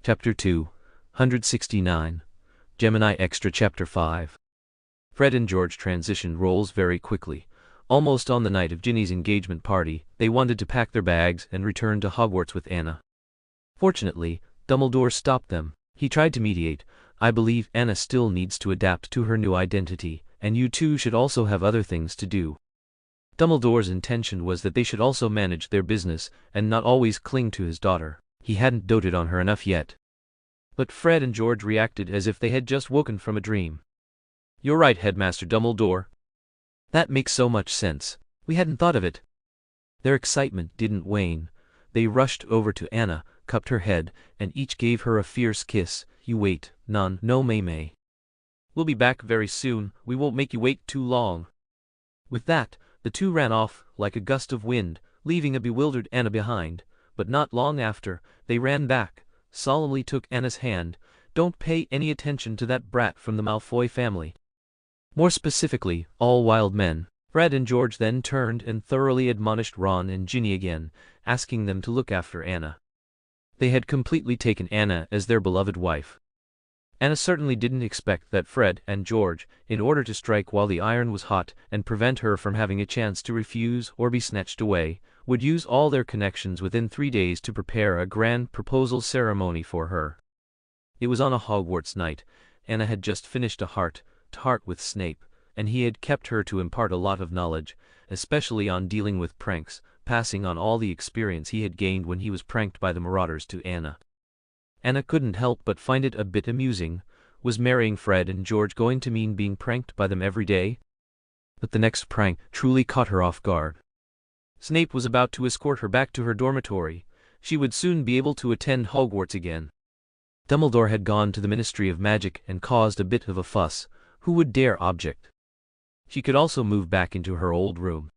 Chapter 2, 169, Gemini Extra Chapter 5. Fred and George transitioned roles very quickly. Almost on the night of Ginny's engagement party, they wanted to pack their bags and return to Hogwarts with Anna. Fortunately, Dumbledore stopped them. He tried to mediate. "I believe Anna still needs to adapt to her new identity, and you two should also have other things to do." Dumbledore's intention was that they should also manage their business and not always cling to his daughter. He hadn't doted on her enough yet. But Fred and George reacted as if they had just woken from a dream. "You're right, Headmaster Dumbledore. That makes so much sense. We hadn't thought of it." Their excitement didn't wane. They rushed over to Anna, cupped her head, and each gave her a fierce kiss. "You wait, no May. We'll be back very soon. We won't make you wait too long." With that, the two ran off like a gust of wind, leaving a bewildered Anna behind. But not long after, they ran back, solemnly took Anna's hand. "Don't pay any attention to that brat from the Malfoy family." More specifically, all wild men. Fred and George then turned and thoroughly admonished Ron and Ginny again, asking them to look after Anna. They had completely taken Anna as their beloved wife. Anna certainly didn't expect that Fred and George, in order to strike while the iron was hot and prevent her from having a chance to refuse or be snatched away, would use all their connections within 3 days to prepare a grand proposal ceremony for her. It was on a Hogwarts night. Anna had just finished a heart-to-heart with Snape, and he had kept her to impart a lot of knowledge, especially on dealing with pranks, passing on all the experience he had gained when he was pranked by the Marauders to Anna. Anna couldn't help but find it a bit amusing. Was marrying Fred and George going to mean being pranked by them every day? But the next prank truly caught her off guard. Snape was about to escort her back to her dormitory. She would soon be able to attend Hogwarts again. Dumbledore had gone to the Ministry of Magic and caused a bit of a fuss. Who would dare object? She could also move back into her old room.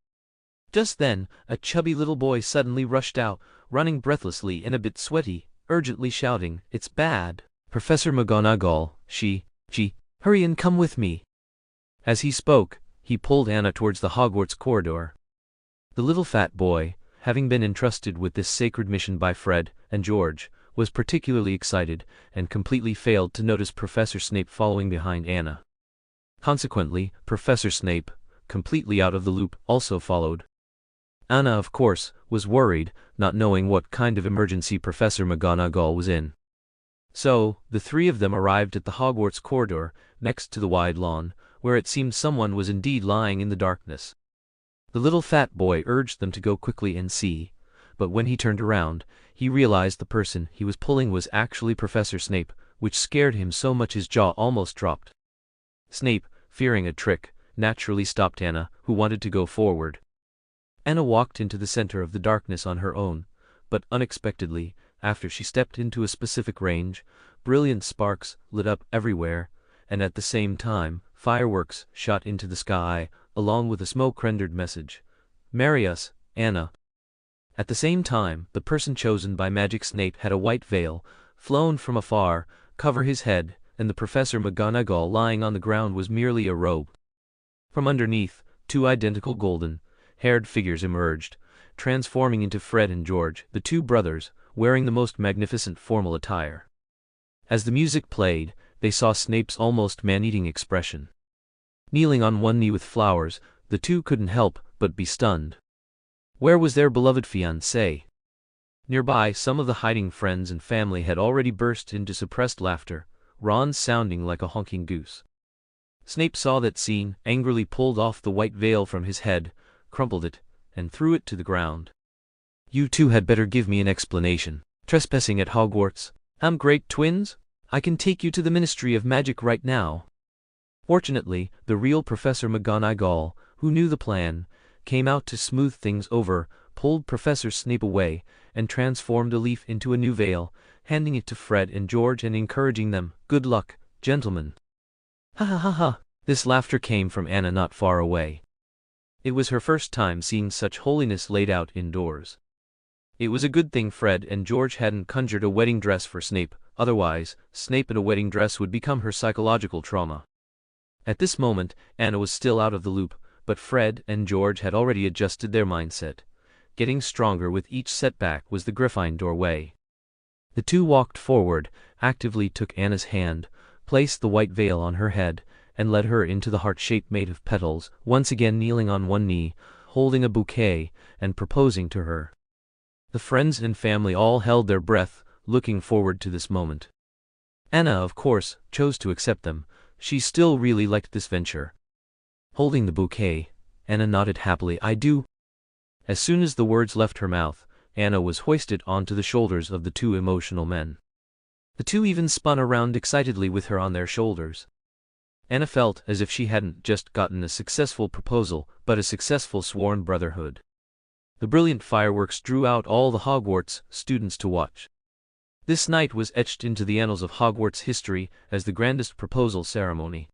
Just then, a chubby little boy suddenly rushed out, running breathlessly and a bit sweaty, urgently shouting, "It's bad. Professor McGonagall, she, hurry and come with me." As he spoke, he pulled Anna towards the Hogwarts corridor. The little fat boy, having been entrusted with this sacred mission by Fred and George, was particularly excited and completely failed to notice Professor Snape following behind Anna. Consequently, Professor Snape, completely out of the loop, also followed. Anna, of course, was worried, not knowing what kind of emergency Professor McGonagall was in. So, the three of them arrived at the Hogwarts corridor, next to the wide lawn, where it seemed someone was indeed lying in the darkness. The little fat boy urged them to go quickly and see, but when he turned around, he realized the person he was pulling was actually Professor Snape, which scared him so much his jaw almost dropped. Snape, fearing a trick, naturally stopped Anna, who wanted to go forward. Anna walked into the center of the darkness on her own, but unexpectedly, after she stepped into a specific range, brilliant sparks lit up everywhere, and at the same time, fireworks shot into the sky, along with a smoke-rendered message. "Marry us, Anna." At the same time, the person chosen by Magic Snape had a white veil, flown from afar, cover his head, and the Professor McGonagall lying on the ground was merely a robe. From underneath, two identical golden-haired figures emerged, transforming into Fred and George, the two brothers, wearing the most magnificent formal attire. As the music played, they saw Snape's almost man-eating expression. Kneeling on one knee with flowers, the two couldn't help but be stunned. Where was their beloved fiancé? Nearby, some of the hiding friends and family had already burst into suppressed laughter, Ron sounding like a honking goose. Snape saw that scene, angrily pulled off the white veil from his head, crumpled it, and threw it to the ground. "You two had better give me an explanation. Trespassing at Hogwarts? I'm great twins? I can take you to the Ministry of Magic right now." Fortunately, the real Professor McGonagall, who knew the plan, came out to smooth things over, pulled Professor Snape away, and transformed a leaf into a new veil, handing it to Fred and George and encouraging them, "Good luck, gentlemen." "Ha ha ha ha." This laughter came from Anna not far away. It was her first time seeing such holiness laid out indoors. It was a good thing Fred and George hadn't conjured a wedding dress for Snape, otherwise, Snape in a wedding dress would become her psychological trauma. At this moment, Anna was still out of the loop, but Fred and George had already adjusted their mindset. Getting stronger with each setback was the Gryffindor way. The two walked forward, actively took Anna's hand, placed the white veil on her head, and led her into the heart shape made of petals, once again kneeling on one knee, holding a bouquet, and proposing to her. The friends and family all held their breath, looking forward to this moment. Anna, of course, chose to accept them. She still really liked this venture. Holding the bouquet, Anna nodded happily, "I do." As soon as the words left her mouth, Anna was hoisted onto the shoulders of the two emotional men. The two even spun around excitedly with her on their shoulders. Anna felt as if she hadn't just gotten a successful proposal, but a successful sworn brotherhood. The brilliant fireworks drew out all the Hogwarts students to watch. This night was etched into the annals of Hogwarts history as the grandest proposal ceremony.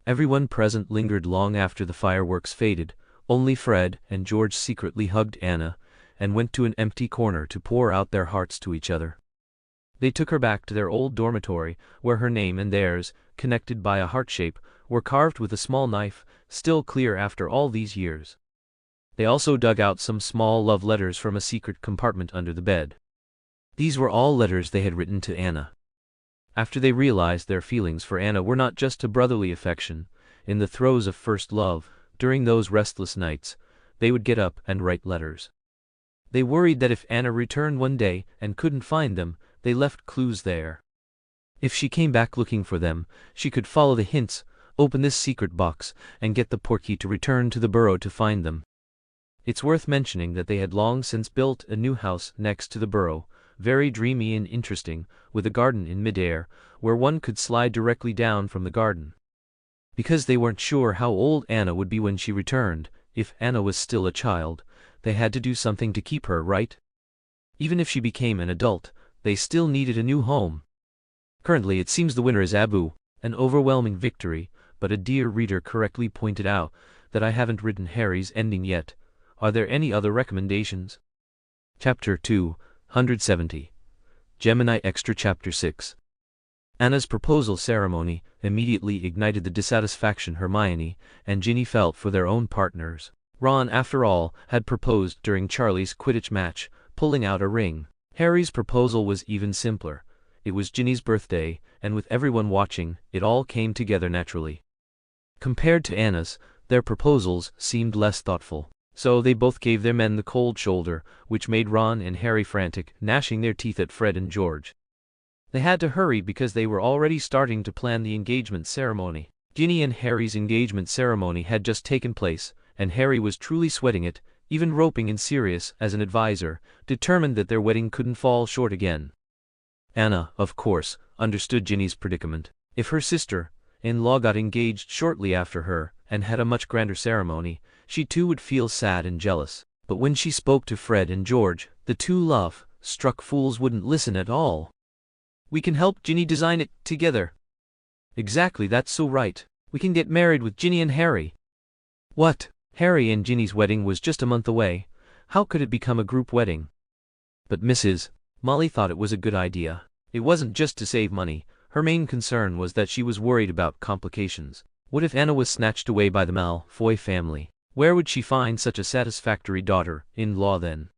Everyone present lingered long after the fireworks faded. Only Fred and George secretly hugged Anna, and went to an empty corner to pour out their hearts to each other. They took her back to their old dormitory, where her name and theirs, connected by a heart shape, were carved with a small knife, still clear after all these years. They also dug out some small love letters from a secret compartment under the bed. These were all letters they had written to Anna. After they realized their feelings for Anna were not just a brotherly affection, in the throes of first love, during those restless nights, they would get up and write letters. They worried that if Anna returned one day and couldn't find them, they left clues there. If she came back looking for them, she could follow the hints, open this secret box, and get the portkey to return to the burrow to find them. It's worth mentioning that they had long since built a new house next to the burrow, very dreamy and interesting, with a garden in midair, where one could slide directly down from the garden. Because they weren't sure how old Anna would be when she returned, if Anna was still a child, they had to do something to keep her, right? Even if she became an adult, they still needed a new home. Currently it seems the winner is Abu, an overwhelming victory, but a dear reader correctly pointed out that I haven't written Harry's ending yet. Are there any other recommendations? Chapter 270. Gemini Extra Chapter 6. Anna's proposal ceremony immediately ignited the dissatisfaction Hermione and Ginny felt for their own partners. Ron, after all, had proposed during Charlie's Quidditch match, pulling out a ring. Harry's proposal was even simpler. It was Ginny's birthday, and with everyone watching, it all came together naturally. Compared to Anna's, their proposals seemed less thoughtful. So they both gave their men the cold shoulder, which made Ron and Harry frantic, gnashing their teeth at Fred and George. They had to hurry because they were already starting to plan the engagement ceremony. Ginny and Harry's engagement ceremony had just taken place, and Harry was truly sweating it, even roping in Sirius as an advisor, determined that their wedding couldn't fall short again. Anna, of course, understood Ginny's predicament. If her sister-in-law got engaged shortly after her, and had a much grander ceremony, she too would feel sad and jealous. But when she spoke to Fred and George, the two love-struck fools wouldn't listen at all. "We can help Ginny design it together." "Exactly, that's so right. We can get married with Ginny and Harry." What? Harry and Ginny's wedding was just a month away. How could it become a group wedding? But Mrs. Molly thought it was a good idea. It wasn't just to save money. Her main concern was that she was worried about complications. What if Anna was snatched away by the Malfoy family? Where would she find such a satisfactory daughter-in-law then?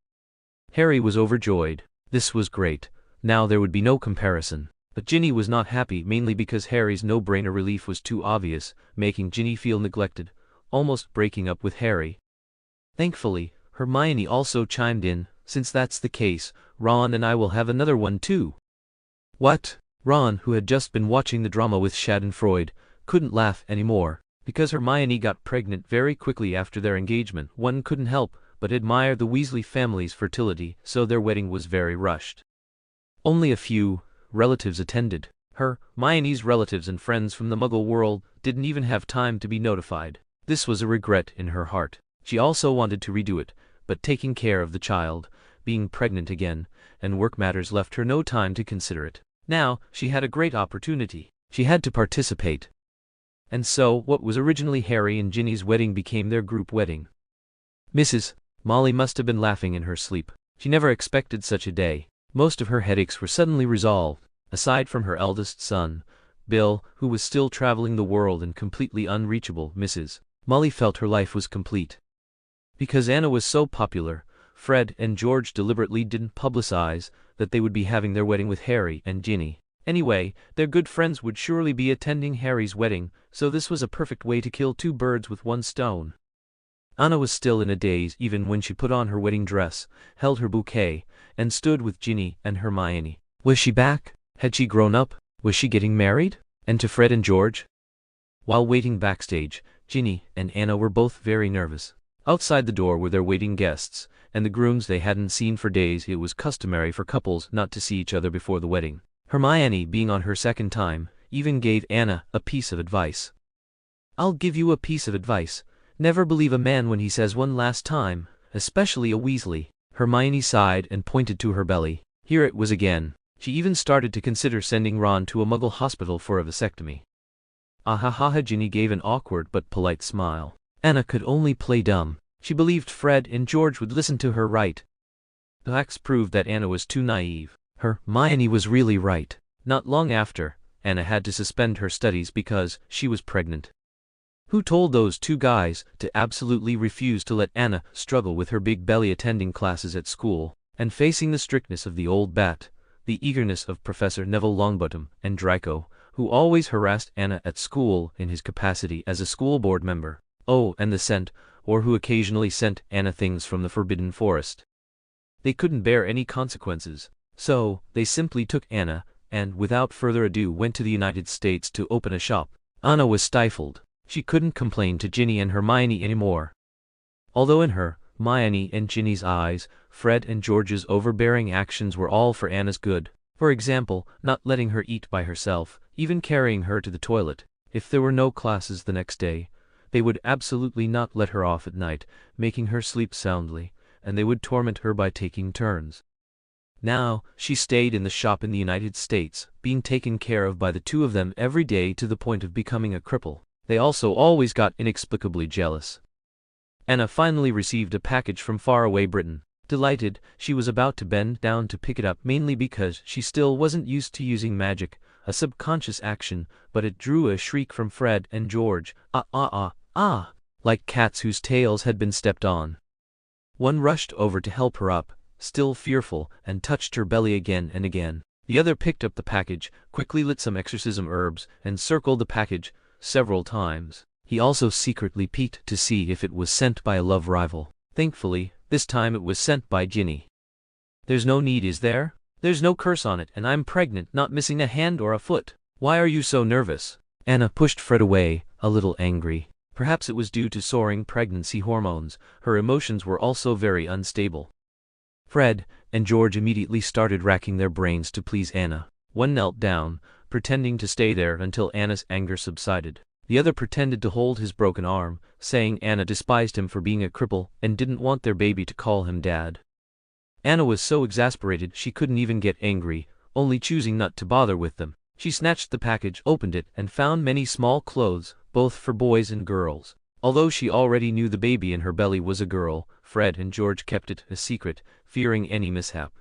Harry was overjoyed. This was great. Now there would be no comparison. But Ginny was not happy, mainly because Harry's no-brainer relief was too obvious, making Ginny feel neglected, almost breaking up with Harry. Thankfully, Hermione also chimed in. "Since that's the case, Ron and I will have another one too." What? Ron, who had just been watching the drama with Schadenfreude, couldn't laugh anymore. Because Hermione got pregnant very quickly after their engagement, one couldn't help but admire the Weasley family's fertility, so their wedding was very rushed. Only a few relatives attended. Hermione's relatives and friends from the Muggle world didn't even have time to be notified. This was a regret in her heart. She also wanted to redo it, but taking care of the child, being pregnant again, and work matters left her no time to consider it. Now, she had a great opportunity. She had to participate. And so, what was originally Harry and Ginny's wedding became their group wedding. Mrs. Molly must have been laughing in her sleep. She never expected such a day. Most of her headaches were suddenly resolved. Aside from her eldest son, Bill, who was still traveling the world and completely unreachable, Mrs. Molly felt her life was complete. Because Anna was so popular, Fred and George deliberately didn't publicize that they would be having their wedding with Harry and Ginny. Anyway, their good friends would surely be attending Harry's wedding, so this was a perfect way to kill two birds with one stone. Anna was still in a daze even when she put on her wedding dress, held her bouquet, and stood with Ginny and Hermione. Was she back? Had she grown up? Was she getting married? And to Fred and George? While waiting backstage, Ginny and Anna were both very nervous. Outside the door were their waiting guests, and the grooms they hadn't seen for days. It was customary for couples not to see each other before the wedding. Hermione, being on her second time, even gave Anna a piece of advice. "I'll give you a piece of advice. Never believe a man when he says one last time, especially a Weasley." Hermione sighed and pointed to her belly. Here it was again. She even started to consider sending Ron to a Muggle hospital for a vasectomy. Ahaha! Ginny gave an awkward but polite smile. Anna could only play dumb. She believed Fred and George would listen to her right. The facts proved that Anna was too naive. Hermione was really right. Not long after, Anna had to suspend her studies because she was pregnant. Who told those two guys to absolutely refuse to let Anna struggle with her big belly attending classes at school, and facing the strictness of the old bat, the eagerness of Professor Neville Longbottom and Draco, who always harassed Anna at school in his capacity as a school board member, and the scent, or who occasionally sent Anna things from the Forbidden Forest. They couldn't bear any consequences, so they simply took Anna, and without further ado went to the United States to open a shop. Anna was stifled. She couldn't complain to Ginny and Hermione anymore. Although in Hermione and Ginny's eyes, Fred and George's overbearing actions were all for Anna's good. For example, not letting her eat by herself, even carrying her to the toilet. If there were no classes the next day, they would absolutely not let her off at night, making her sleep soundly, and they would torment her by taking turns. Now, she stayed in the shop in the United States, being taken care of by the two of them every day to the point of becoming a cripple. They also always got inexplicably jealous. Anna finally received a package from faraway Britain. Delighted, she was about to bend down to pick it up, mainly because she still wasn't used to using magic, a subconscious action, but it drew a shriek from Fred and George, like cats whose tails had been stepped on. One rushed over to help her up, still fearful, and touched her belly again and again. The other picked up the package, quickly lit some exorcism herbs, and circled the package several times. He also secretly peeked to see if it was sent by a love rival. Thankfully, this time it was sent by Ginny. "There's no need, is there? There's no curse on it, and I'm pregnant, not missing a hand or a foot. Why are you so nervous?" Anna pushed Fred away, a little angry. Perhaps it was due to soaring pregnancy hormones. Her emotions were also very unstable. Fred and George immediately started racking their brains to please Anna. One knelt down, pretending to stay there until Anna's anger subsided. The other pretended to hold his broken arm, saying Anna despised him for being a cripple and didn't want their baby to call him dad. Anna was so exasperated she couldn't even get angry, only choosing not to bother with them. She snatched the package, opened it, and found many small clothes, both for boys and girls. Although she already knew the baby in her belly was a girl, Fred and George kept it a secret, fearing any mishap.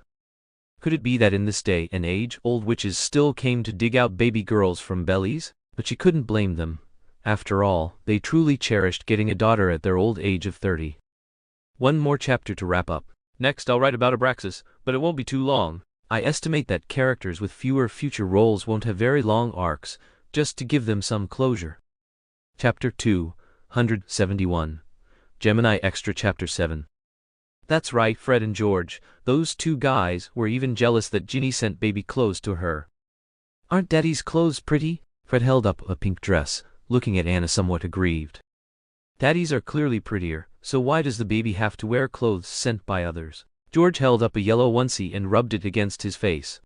Could it be that in this day and age old witches still came to dig out baby girls from bellies? But she couldn't blame them. After all, they truly cherished getting a daughter at their old age of 30. One more chapter to wrap up. Next I'll write about Abraxas, but it won't be too long. I estimate that characters with fewer future roles won't have very long arcs, just to give them some closure. Chapter 271. Gemini Extra Chapter 7. That's right, Fred and George, those two guys were even jealous that Ginny sent baby clothes to her. "Aren't Daddy's clothes pretty?" Fred held up a pink dress, looking at Anna somewhat aggrieved. "Daddy's are clearly prettier, so why does the baby have to wear clothes sent by others?" George held up a yellow onesie and rubbed it against his face.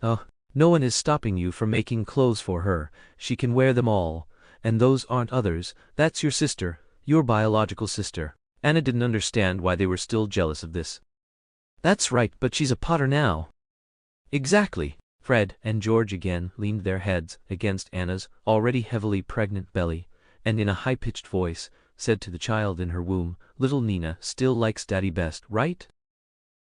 "Oh, no one is stopping you from making clothes for her. She can wear them all. And those aren't others, that's your sister, your biological sister." Anna didn't understand why they were still jealous of this. "That's right, but she's a Potter now." "Exactly." Fred and George again leaned their heads against Anna's already heavily pregnant belly, and in a high-pitched voice, said to the child in her womb, "Little Nina still likes Daddy best, right?"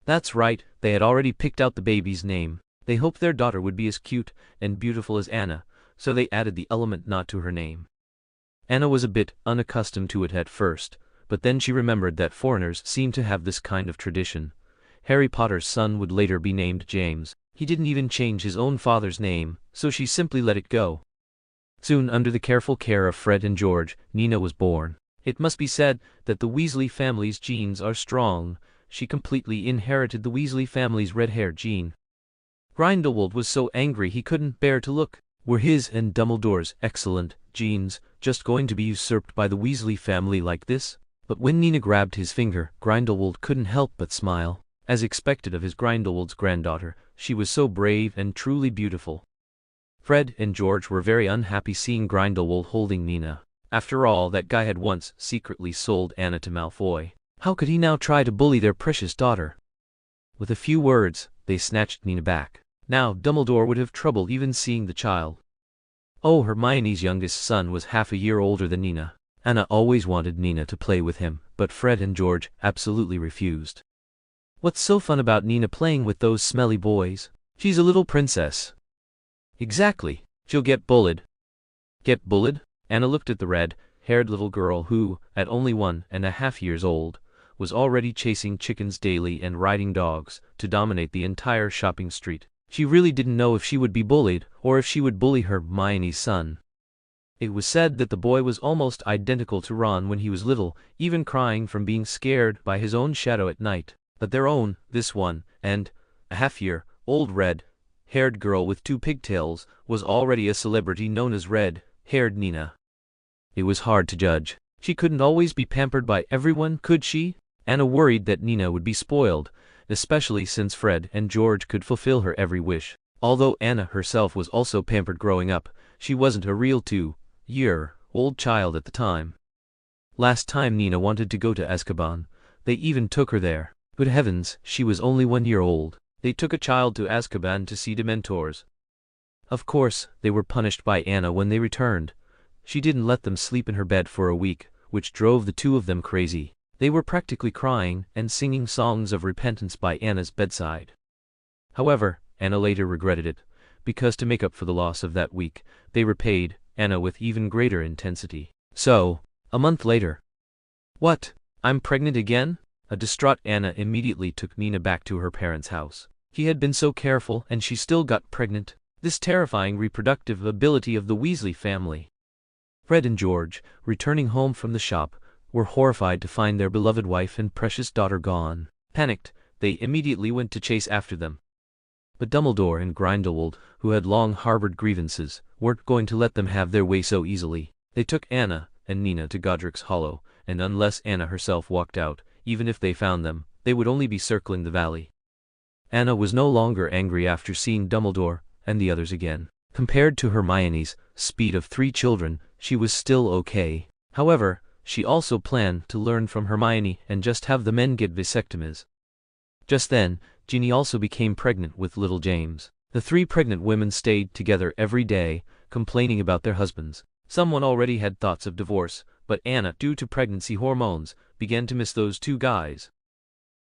That's right, they had already picked out the baby's name. They hoped their daughter would be as cute and beautiful as Anna, so they added the element not to her name. Anna was a bit unaccustomed to it at first, but then she remembered that foreigners seemed to have this kind of tradition. Harry Potter's son would later be named James. He didn't even change his own father's name, so she simply let it go. Soon, under the careful care of Fred and George, Nina was born. It must be said that the Weasley family's genes are strong. She completely inherited the Weasley family's red-hair gene. Grindelwald was so angry he couldn't bear to look. Were his and Dumbledore's excellent genes just going to be usurped by the Weasley family like this? But when Nina grabbed his finger, Grindelwald couldn't help but smile. As expected of his Grindelwald's granddaughter, she was so brave and truly beautiful. Fred and George were very unhappy seeing Grindelwald holding Nina. After all, that guy had once secretly sold Anna to Malfoy. How could he now try to bully their precious daughter? With a few words, they snatched Nina back. Now, Dumbledore would have trouble even seeing the child. Oh, Hermione's youngest son was half a year older than Nina. Anna always wanted Nina to play with him, but Fred and George absolutely refused. What's so fun about Nina playing with those smelly boys? She's a little princess. Exactly. She'll get bullied. Get bullied? Anna looked at the red-haired little girl who, at only 1.5 years old, was already chasing chickens daily and riding dogs to dominate the entire shopping street. She really didn't know if she would be bullied, or if she would bully Hermione's son. It was said that the boy was almost identical to Ron when he was little, even crying from being scared by his own shadow at night. But their own, this 1.5-year-old red-haired girl with 2 pigtails, was already a celebrity known as red-haired Nina. It was hard to judge. She couldn't always be pampered by everyone, could she? Anna worried that Nina would be spoiled, especially since Fred and George could fulfill her every wish. Although Anna herself was also pampered growing up, she wasn't a real 2-year-old child at the time. Last time Nina wanted to go to Azkaban. They even took her there. Good heavens, she was only 1 year old. They took a child to Azkaban to see Dementors. Of course, they were punished by Anna when they returned. She didn't let them sleep in her bed for a week, which drove the two of them crazy. They were practically crying and singing songs of repentance by Anna's bedside. However, Anna later regretted it, because to make up for the loss of that week, they repaid Anna with even greater intensity. So, a month later. What? I'm pregnant again? A distraught Anna immediately took Nina back to her parents' house. He had been so careful and she still got pregnant. This terrifying reproductive ability of the Weasley family. Fred and George, returning home from the shop, were horrified to find their beloved wife and precious daughter gone. Panicked, they immediately went to chase after them. But Dumbledore and Grindelwald, who had long harbored grievances, weren't going to let them have their way so easily. They took Anna and Nina to Godric's Hollow, and unless Anna herself walked out, even if they found them, they would only be circling the valley. Anna was no longer angry after seeing Dumbledore and the others again. Compared to Hermione's speed of 3 children, she was still okay. However, she also planned to learn from Hermione and just have the men get vasectomies. Just then, Ginny also became pregnant with little James. The 3 pregnant women stayed together every day, complaining about their husbands. Someone already had thoughts of divorce, but Anna, due to pregnancy hormones, began to miss those 2 guys.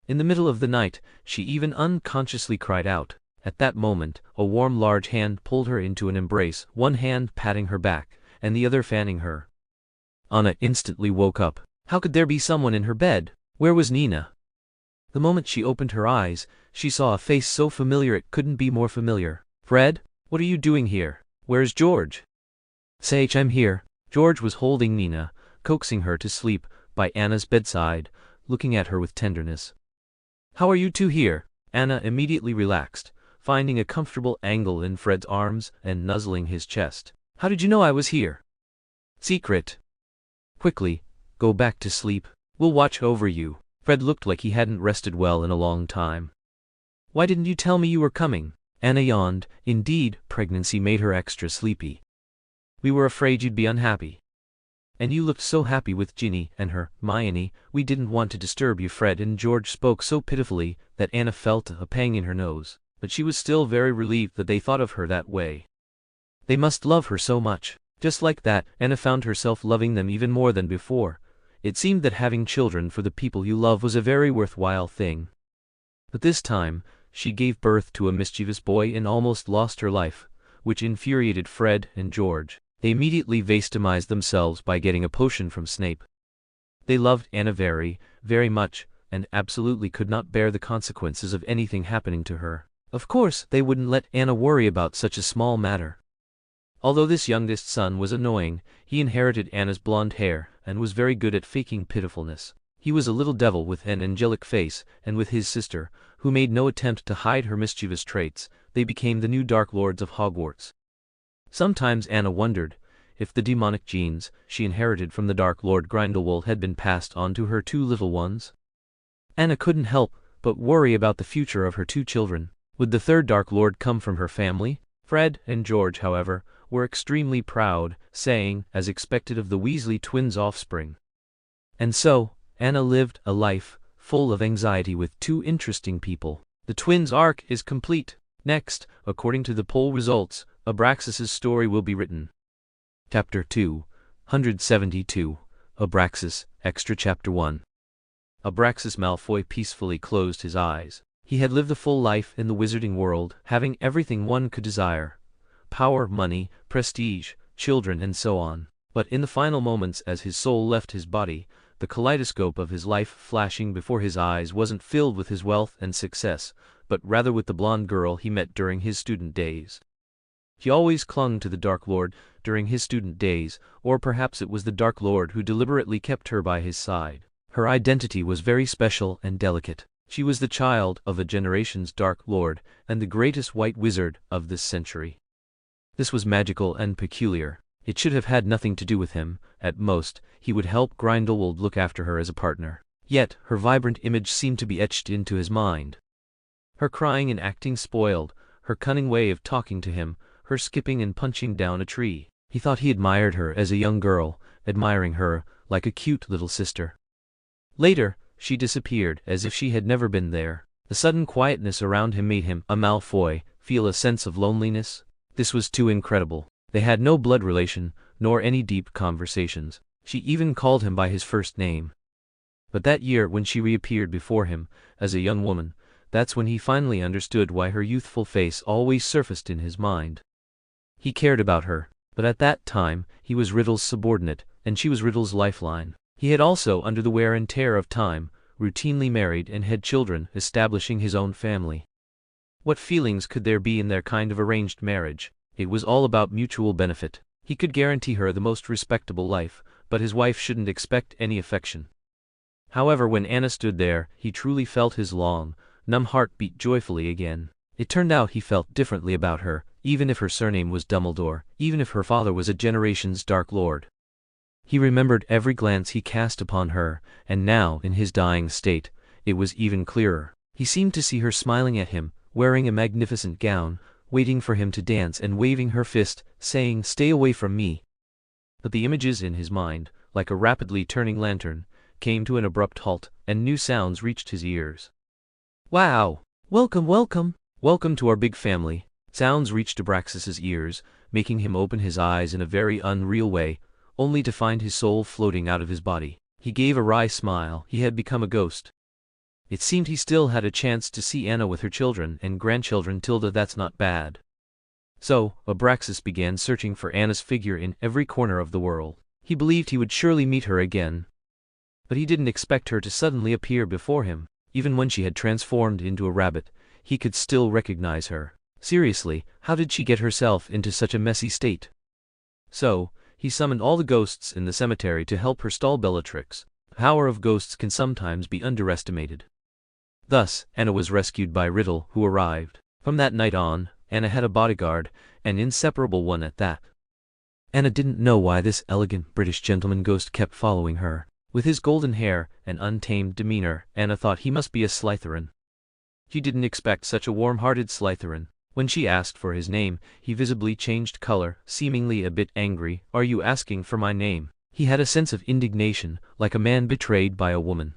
In the middle of the night, she even unconsciously cried out. At that moment, a warm large hand pulled her into an embrace, one hand patting her back, and the other fanning her. Anna instantly woke up. How could there be someone in her bed? Where was Nina? The moment she opened her eyes, she saw a face so familiar it couldn't be more familiar. Fred? What are you doing here? Where's George? Sage, I'm here. George was holding Nina, coaxing her to sleep by Anna's bedside, looking at her with tenderness. How are you 2 here? Anna immediately relaxed, finding a comfortable angle in Fred's arms and nuzzling his chest. How did you know I was here? Secret. Quickly, go back to sleep. We'll watch over you. Fred looked like he hadn't rested well in a long time. Why didn't you tell me you were coming? Anna yawned. Indeed, pregnancy made her extra sleepy. We were afraid you'd be unhappy. And you looked so happy with Ginny and Hermione. We didn't want to disturb you. Fred and George spoke so pitifully that Anna felt a pang in her nose, but she was still very relieved that they thought of her that way. They must love her so much. Just like that, Anna found herself loving them even more than before. It seemed that having children for the people you love was a very worthwhile thing. But this time, she gave birth to a mischievous boy and almost lost her life, which infuriated Fred and George. They immediately vasectomized themselves by getting a potion from Snape. They loved Anna very, very much, and absolutely could not bear the consequences of anything happening to her. Of course, they wouldn't let Anna worry about such a small matter. Although this youngest son was annoying, he inherited Anna's blonde hair and was very good at faking pitifulness. He was a little devil with an angelic face, and with his sister, who made no attempt to hide her mischievous traits, they became the new Dark Lords of Hogwarts. Sometimes Anna wondered if the demonic genes she inherited from the Dark Lord Grindelwald had been passed on to her two little ones. Anna couldn't help but worry about the future of her two children. Would the third Dark Lord come from her family? Fred and George, however, were extremely proud, saying, as expected of the Weasley twins' offspring. And so, Anna lived a life full of anxiety with two interesting people. The twins' arc is complete. Next, according to the poll results, Abraxas's story will be written. Chapter 272, Abraxas, Extra Chapter 1. Abraxas Malfoy peacefully closed his eyes. He had lived a full life in the wizarding world, having everything one could desire: power, money, prestige, children, and so on. But in the final moments as his soul left his body, the kaleidoscope of his life flashing before his eyes wasn't filled with his wealth and success, but rather with the blonde girl he met during his student days. He always clung to the Dark Lord during his student days, or perhaps it was the Dark Lord who deliberately kept her by his side. Her identity was very special and delicate. She was the child of a generation's Dark Lord, and the greatest white wizard of this century. This was magical and peculiar. It should have had nothing to do with him. At most, he would help Grindelwald look after her as a partner. Yet, her vibrant image seemed to be etched into his mind. Her crying and acting spoiled, her cunning way of talking to him, her skipping and punching down a tree. He thought he admired her as a young girl, admiring her like a cute little sister. Later, she disappeared as if she had never been there. The sudden quietness around him made him, a Malfoy, feel a sense of loneliness. This was too incredible. They had no blood relation, nor any deep conversations. She even called him by his first name. But that year when she reappeared before him, as a young woman, that's when he finally understood why her youthful face always surfaced in his mind. He cared about her, but at that time, he was Riddle's subordinate, and she was Riddle's lifeline. He had also, under the wear and tear of time, routinely married and had children, establishing his own family. What feelings could there be in their kind of arranged marriage? It was all about mutual benefit. He could guarantee her the most respectable life, but his wife shouldn't expect any affection. However, when Anna stood there, he truly felt his long, numb heart beat joyfully again. It turned out he felt differently about her, even if her surname was Dumbledore, even if her father was a generation's Dark Lord. He remembered every glance he cast upon her, and now, in his dying state, it was even clearer. He seemed to see her smiling at him, wearing a magnificent gown, waiting for him to dance and waving her fist, saying, "Stay away from me." But the images in his mind, like a rapidly turning lantern, came to an abrupt halt, and new sounds reached his ears. "Wow! Welcome, welcome! Welcome to our big family." Sounds reached Abraxas's ears, making him open his eyes in a very unreal way, only to find his soul floating out of his body. He gave a wry smile. He had become a ghost. It seemed he still had a chance to see Anna with her children and grandchildren. That's not bad. So, Abraxas began searching for Anna's figure in every corner of the world. He believed he would surely meet her again. But he didn't expect her to suddenly appear before him. Even when she had transformed into a rabbit, he could still recognize her. Seriously, how did she get herself into such a messy state? So, he summoned all the ghosts in the cemetery to help her stall Bellatrix. The power of ghosts can sometimes be underestimated. Thus, Anna was rescued by Riddle, who arrived. From that night on, Anna had a bodyguard, an inseparable one at that. Anna didn't know why this elegant British gentleman ghost kept following her. With his golden hair and untamed demeanor, Anna thought he must be a Slytherin. She didn't expect such a warm-hearted Slytherin. When she asked for his name, he visibly changed color, seemingly a bit angry. "Are you asking for my name?" He had a sense of indignation, like a man betrayed by a woman.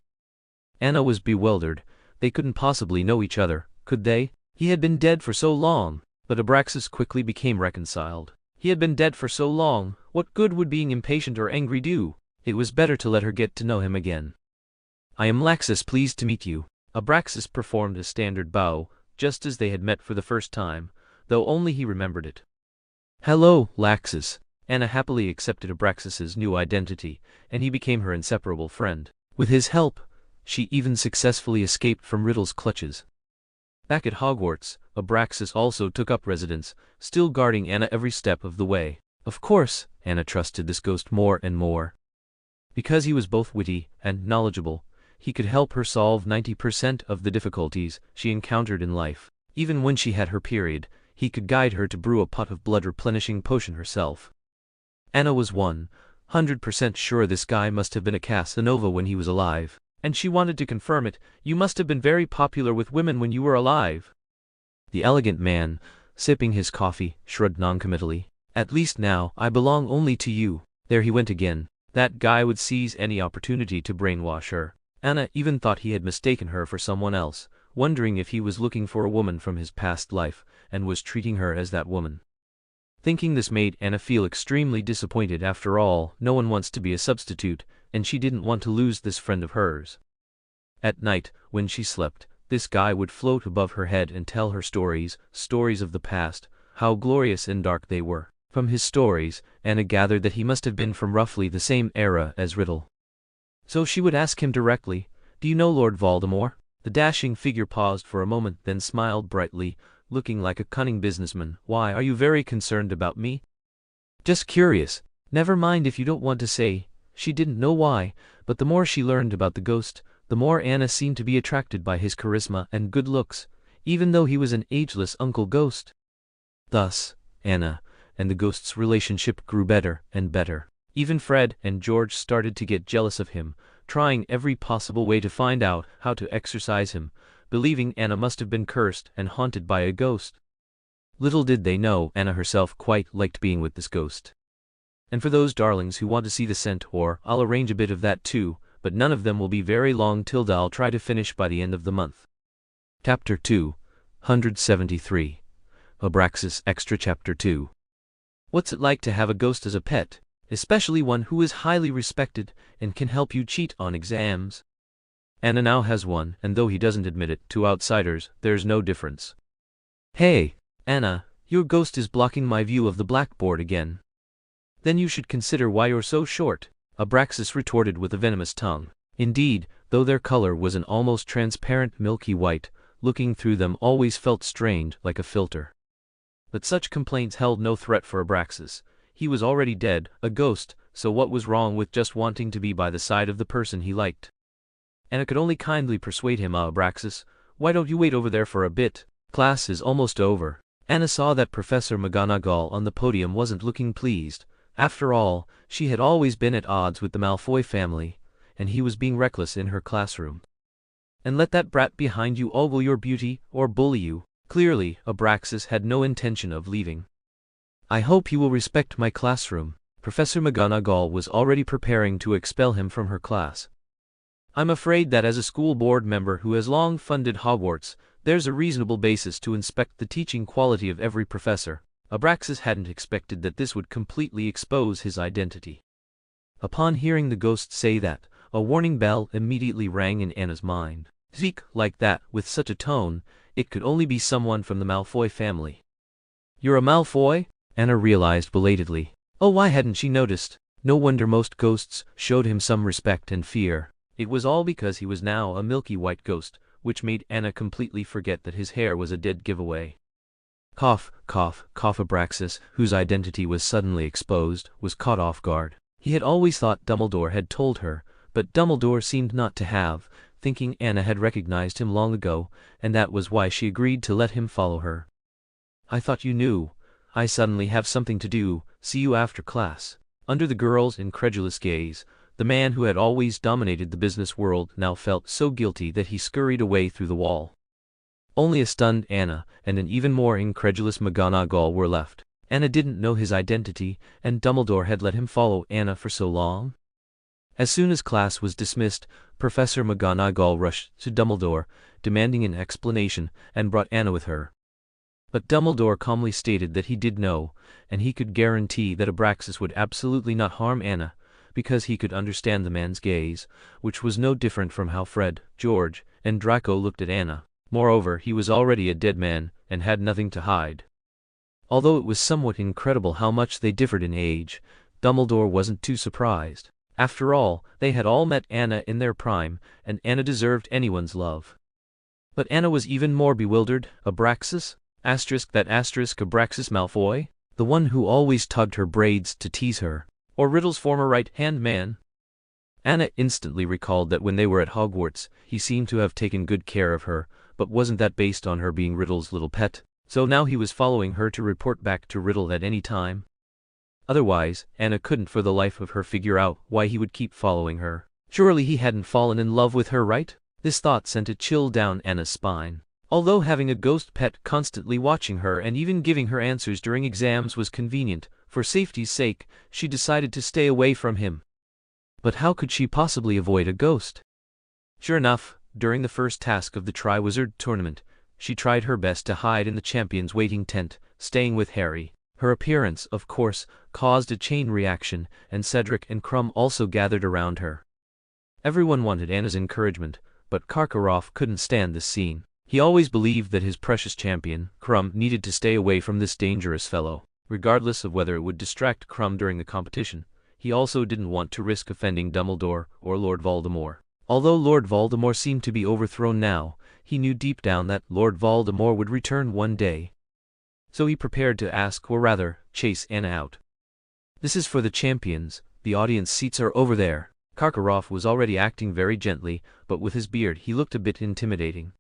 Anna was bewildered. They couldn't possibly know each other, could they? He had been dead for so long. But Abraxas quickly became reconciled. He had been dead for so long, what good would being impatient or angry do? It was better to let her get to know him again. "I am Laxus, pleased to meet you." Abraxas performed a standard bow, just as they had met for the first time, though only he remembered it. "Hello, Laxus," Anna happily accepted Abraxas's new identity, and he became her inseparable friend. With his help, she even successfully escaped from Riddle's clutches. Back at Hogwarts, Abraxas also took up residence, still guarding Anna every step of the way. Of course, Anna trusted this ghost more and more. Because he was both witty and knowledgeable, he could help her solve 90% of the difficulties she encountered in life. Even when she had her period, he could guide her to brew a pot of blood-replenishing potion herself. Anna was 100% sure this guy must have been a Casanova when he was alive, and she wanted to confirm it. "You must have been very popular with women when you were alive." The elegant man, sipping his coffee, shrugged noncommittally. "At least now, I belong only to you." There he went again. That guy would seize any opportunity to brainwash her. Anna even thought he had mistaken her for someone else, wondering if he was looking for a woman from his past life, and was treating her as that woman. Thinking this made Anna feel extremely disappointed. After all, no one wants to be a substitute, and she didn't want to lose this friend of hers. At night, when she slept, this guy would float above her head and tell her stories of the past, how glorious and dark they were. From his stories, Anna gathered that he must have been from roughly the same era as Riddle. So she would ask him directly, "Do you know Lord Voldemort?" The dashing figure paused for a moment, then smiled brightly, looking like a cunning businessman. "Why, are you very concerned about me?" "Just curious." "Never mind if you don't want to say." She didn't know why, but the more she learned about the ghost, the more Anna seemed to be attracted by his charisma and good looks, even though he was an ageless uncle ghost. Thus, Anna and the ghost's relationship grew better and better. Even Fred and George started to get jealous of him, trying every possible way to find out how to exorcise him, believing Anna must have been cursed and haunted by a ghost. Little did they know Anna herself quite liked being with this ghost. And for those darlings who want to see the Centaur, I'll arrange a bit of that too, but none of them will be very long. I'll try to finish by the end of the month. Chapter 273. Abraxas Extra Chapter 2. What's it like to have a ghost as a pet, especially one who is highly respected and can help you cheat on exams? Anna now has one, and though he doesn't admit it to outsiders, there's no difference. "Hey, Anna, your ghost is blocking my view of the blackboard again." "Then you should consider why you're so short," Abraxas retorted with a venomous tongue. Indeed, though their color was an almost transparent milky white, looking through them always felt strained, like a filter. But such complaints held no threat for Abraxas. He was already dead, a ghost, so what was wrong with just wanting to be by the side of the person he liked? Anna could only kindly persuade him. "Abraxas, why don't you wait over there for a bit? Class is almost over." Anna saw that Professor McGonagall on the podium wasn't looking pleased. After all, she had always been at odds with the Malfoy family, and he was being reckless in her classroom. "And let that brat behind you ogle your beauty or bully you." Clearly, Abraxas had no intention of leaving. "I hope you will respect my classroom." Professor McGonagall was already preparing to expel him from her class. "I'm afraid that as a school board member who has long funded Hogwarts, there's a reasonable basis to inspect the teaching quality of every professor." Abraxas hadn't expected that this would completely expose his identity. Upon hearing the ghost say that, a warning bell immediately rang in Anna's mind. Zeke, like that, with such a tone, it could only be someone from the Malfoy family. "You're a Malfoy?" Anna realized belatedly. Oh, why hadn't she noticed? No wonder most ghosts showed him some respect and fear. It was all because he was now a milky white ghost, which made Anna completely forget that his hair was a dead giveaway. Cough, cough, cough. Abraxas, whose identity was suddenly exposed, was caught off guard. He had always thought Dumbledore had told her, but Dumbledore seemed not to have, thinking Anna had recognized him long ago, and that was why she agreed to let him follow her. "I thought you knew. I suddenly have something to do. See you after class." Under the girl's incredulous gaze, the man who had always dominated the business world now felt so guilty that he scurried away through the wall. Only a stunned Anna and an even more incredulous McGonagall were left. Anna didn't know his identity, and Dumbledore had let him follow Anna for so long. As soon as class was dismissed, Professor McGonagall rushed to Dumbledore, demanding an explanation, and brought Anna with her. But Dumbledore calmly stated that he did know, and he could guarantee that Abraxas would absolutely not harm Anna, because he could understand the man's gaze, which was no different from how Fred, George, and Draco looked at Anna. Moreover, he was already a dead man, and had nothing to hide. Although it was somewhat incredible how much they differed in age, Dumbledore wasn't too surprised. After all, they had all met Anna in their prime, and Anna deserved anyone's love. But Anna was even more bewildered. Abraxas? Abraxas Malfoy? The one who always tugged her braids to tease her? Or Riddle's former right-hand man? Anna instantly recalled that when they were at Hogwarts, he seemed to have taken good care of her, but wasn't that based on her being Riddle's little pet? So now he was following her to report back to Riddle at any time? Otherwise, Anna couldn't for the life of her figure out why he would keep following her. Surely he hadn't fallen in love with her, right? This thought sent a chill down Anna's spine. Although having a ghost pet constantly watching her and even giving her answers during exams was convenient, for safety's sake, she decided to stay away from him. But how could she possibly avoid a ghost? Sure enough, during the first task of the Triwizard Tournament, she tried her best to hide in the champion's waiting tent, staying with Harry. Her appearance, of course, caused a chain reaction, and Cedric and Krum also gathered around her. Everyone wanted Anna's encouragement, but Karkaroff couldn't stand this scene. He always believed that his precious champion, Krum, needed to stay away from this dangerous fellow. Regardless of whether it would distract Krum during the competition, he also didn't want to risk offending Dumbledore or Lord Voldemort. Although Lord Voldemort seemed to be overthrown now, he knew deep down that Lord Voldemort would return one day. So he prepared to ask, or rather, chase Anna out. "This is for the champions, the audience seats are over there." Karkaroff was already acting very gently, but with his beard he looked a bit intimidating.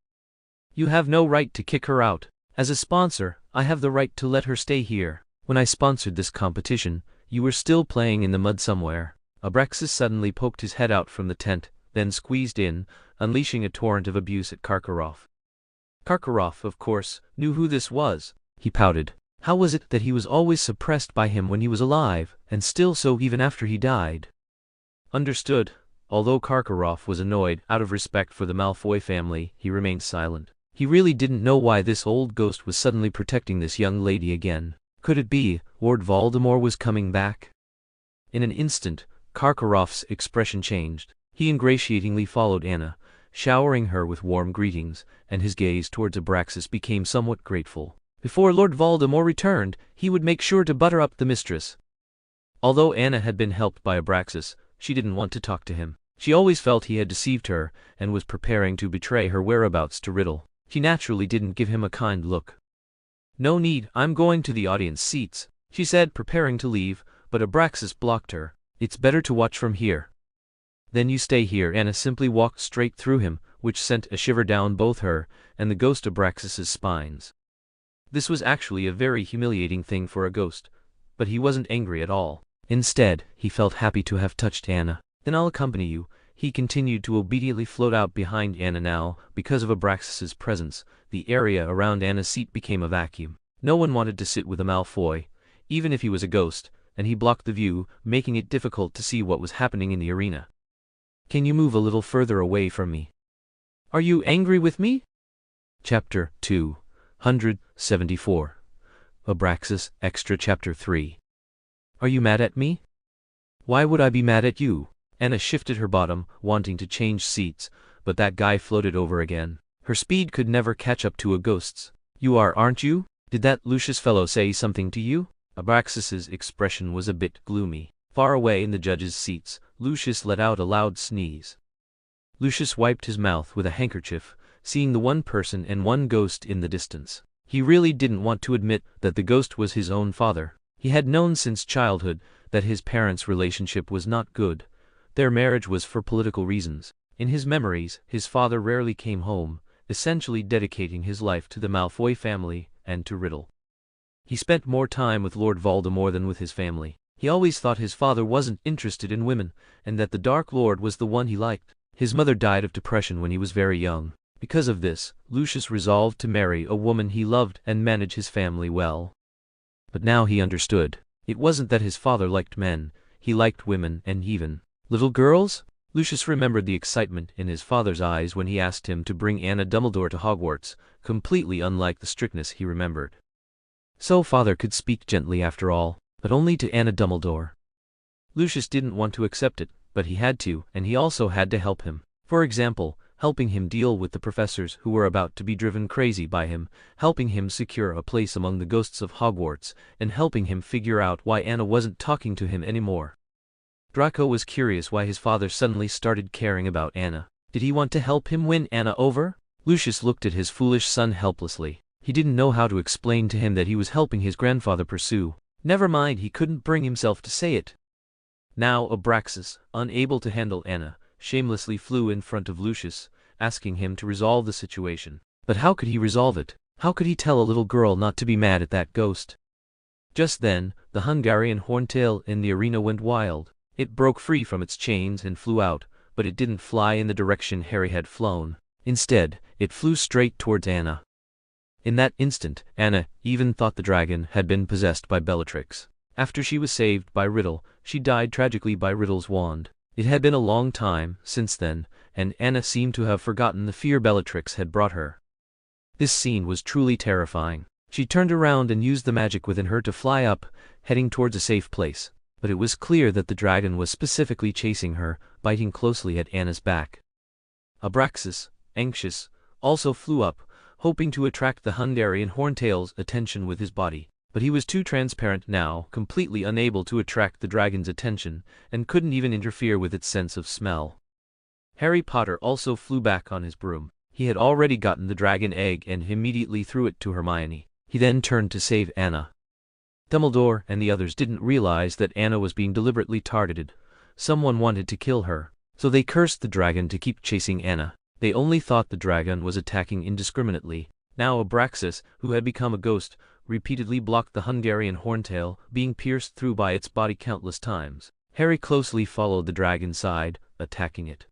"You have no right to kick her out. As a sponsor, I have the right to let her stay here. When I sponsored this competition, you were still playing in the mud somewhere." Abraxas suddenly poked his head out from the tent, then squeezed in, unleashing a torrent of abuse at Karkaroff. Karkaroff, of course, knew who this was. He pouted. How was it that he was always suppressed by him when he was alive, and still so even after he died? Understood. Although Karkaroff was annoyed, out of respect for the Malfoy family, he remained silent. He really didn't know why this old ghost was suddenly protecting this young lady again. Could it be Lord Voldemort was coming back? In an instant, Karkaroff's expression changed. He ingratiatingly followed Anna, showering her with warm greetings, and his gaze towards Abraxas became somewhat grateful. Before Lord Voldemort returned, he would make sure to butter up the mistress. Although Anna had been helped by Abraxas, she didn't want to talk to him. She always felt he had deceived her, and was preparing to betray her whereabouts to Riddle. She naturally didn't give him a kind look. "No need, I'm going to the audience seats," she said, preparing to leave, but Abraxas blocked her. "It's better to watch from here." "Then you stay here." Anna simply walked straight through him, which sent a shiver down both her and the ghost Abraxas's spines. This was actually a very humiliating thing for a ghost, but he wasn't angry at all. Instead, he felt happy to have touched Anna. "Then I'll accompany you." He continued to obediently float out behind Anna now. Because of Abraxas's presence, the area around Anna's seat became a vacuum. No one wanted to sit with a Malfoy, even if he was a ghost, and he blocked the view, making it difficult to see what was happening in the arena. "Can you move a little further away from me?" "Are you angry with me?" Chapter 274. Abraxas Extra Chapter 3. "Are you mad at me?" "Why would I be mad at you?" Anna shifted her bottom, wanting to change seats, but that guy floated over again. Her speed could never catch up to a ghost's. "You are, aren't you? Did that Lucius fellow say something to you?" Abraxas's expression was a bit gloomy. Far away in the judges' seats, Lucius let out a loud sneeze. Lucius wiped his mouth with a handkerchief, seeing the one person and one ghost in the distance. He really didn't want to admit that the ghost was his own father. He had known since childhood that his parents' relationship was not good. Their marriage was for political reasons. In his memories, his father rarely came home, essentially dedicating his life to the Malfoy family and to Riddle. He spent more time with Lord Voldemort than with his family. He always thought his father wasn't interested in women, and that the Dark Lord was the one he liked. His mother died of depression when he was very young. Because of this, Lucius resolved to marry a woman he loved and manage his family well. But now he understood. It wasn't that his father liked men, he liked women and even little girls. Lucius remembered the excitement in his father's eyes when he asked him to bring Anna Dumbledore to Hogwarts, completely unlike the strictness he remembered. So father could speak gently after all, but only to Anna Dumbledore. Lucius didn't want to accept it, but he had to, and he also had to help him. For example, helping him deal with the professors who were about to be driven crazy by him, helping him secure a place among the ghosts of Hogwarts, and helping him figure out why Anna wasn't talking to him anymore. Draco was curious why his father suddenly started caring about Anna. Did he want to help him win Anna over? Lucius looked at his foolish son helplessly. He didn't know how to explain to him that he was helping his grandfather pursue. Never mind, he couldn't bring himself to say it. Now Abraxas, unable to handle Anna, shamelessly flew in front of Lucius, asking him to resolve the situation. But how could he resolve it? How could he tell a little girl not to be mad at that ghost? Just then, the Hungarian horntail in the arena went wild. It broke free from its chains and flew out, but it didn't fly in the direction Harry had flown. Instead, it flew straight towards Anna. In that instant, Anna even thought the dragon had been possessed by Bellatrix. After she was saved by Riddle, she died tragically by Riddle's wand. It had been a long time since then, and Anna seemed to have forgotten the fear Bellatrix had brought her. This scene was truly terrifying. She turned around and used the magic within her to fly up, heading towards a safe place. But it was clear that the dragon was specifically chasing her, biting closely at Anna's back. Abraxas, anxious, also flew up, hoping to attract the Hungarian horntail's attention with his body. But he was too transparent now, completely unable to attract the dragon's attention, and couldn't even interfere with its sense of smell. Harry Potter also flew back on his broom. He had already gotten the dragon egg and immediately threw it to Hermione. He then turned to save Anna. Dumbledore and the others didn't realize that Anna was being deliberately targeted. Someone wanted to kill her, so they cursed the dragon to keep chasing Anna. They only thought the dragon was attacking indiscriminately. Now Abraxas, who had become a ghost, repeatedly blocked the Hungarian horntail, being pierced through by its body countless times. Harry closely followed the dragon's side, attacking it.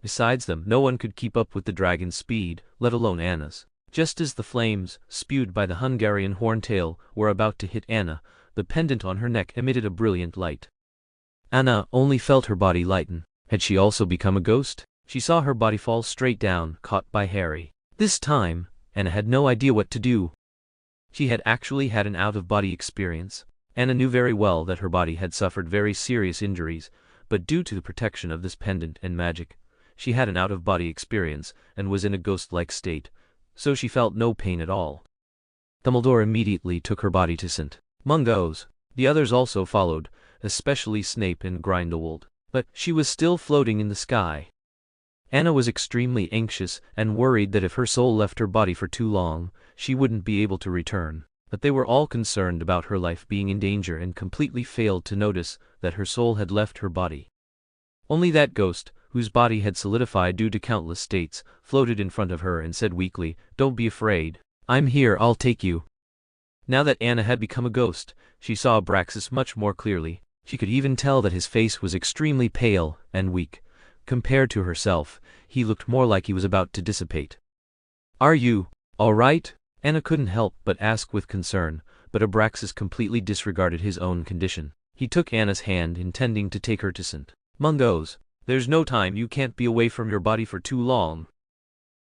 Besides them, no one could keep up with the dragon's speed, let alone Anna's. Just as the flames, spewed by the Hungarian horntail, were about to hit Anna, the pendant on her neck emitted a brilliant light. Anna only felt her body lighten. Had she also become a ghost? She saw her body fall straight down, caught by Harry. This time, Anna had no idea what to do. She had actually had an out-of-body experience. Anna knew very well that her body had suffered very serious injuries, but due to the protection of this pendant and magic, she had an out-of-body experience and was in a ghost-like state, so she felt no pain at all. Dumbledore immediately took her body to St. Mungo's. The others also followed, especially Snape and Grindelwald, but she was still floating in the sky. Anna was extremely anxious and worried that if her soul left her body for too long, she wouldn't be able to return. But they were all concerned about her life being in danger and completely failed to notice that her soul had left her body. Only that ghost, whose body had solidified due to countless states, floated in front of her and said weakly, "Don't be afraid. I'm here, I'll take you." Now that Anna had become a ghost, she saw Abraxas much more clearly. She could even tell that his face was extremely pale and weak. Compared to herself, he looked more like he was about to dissipate. "Are you all right?" Anna couldn't help but ask with concern, but Abraxas completely disregarded his own condition. He took Anna's hand, intending to take her to St. Mungo's. "There's no time, you can't be away from your body for too long."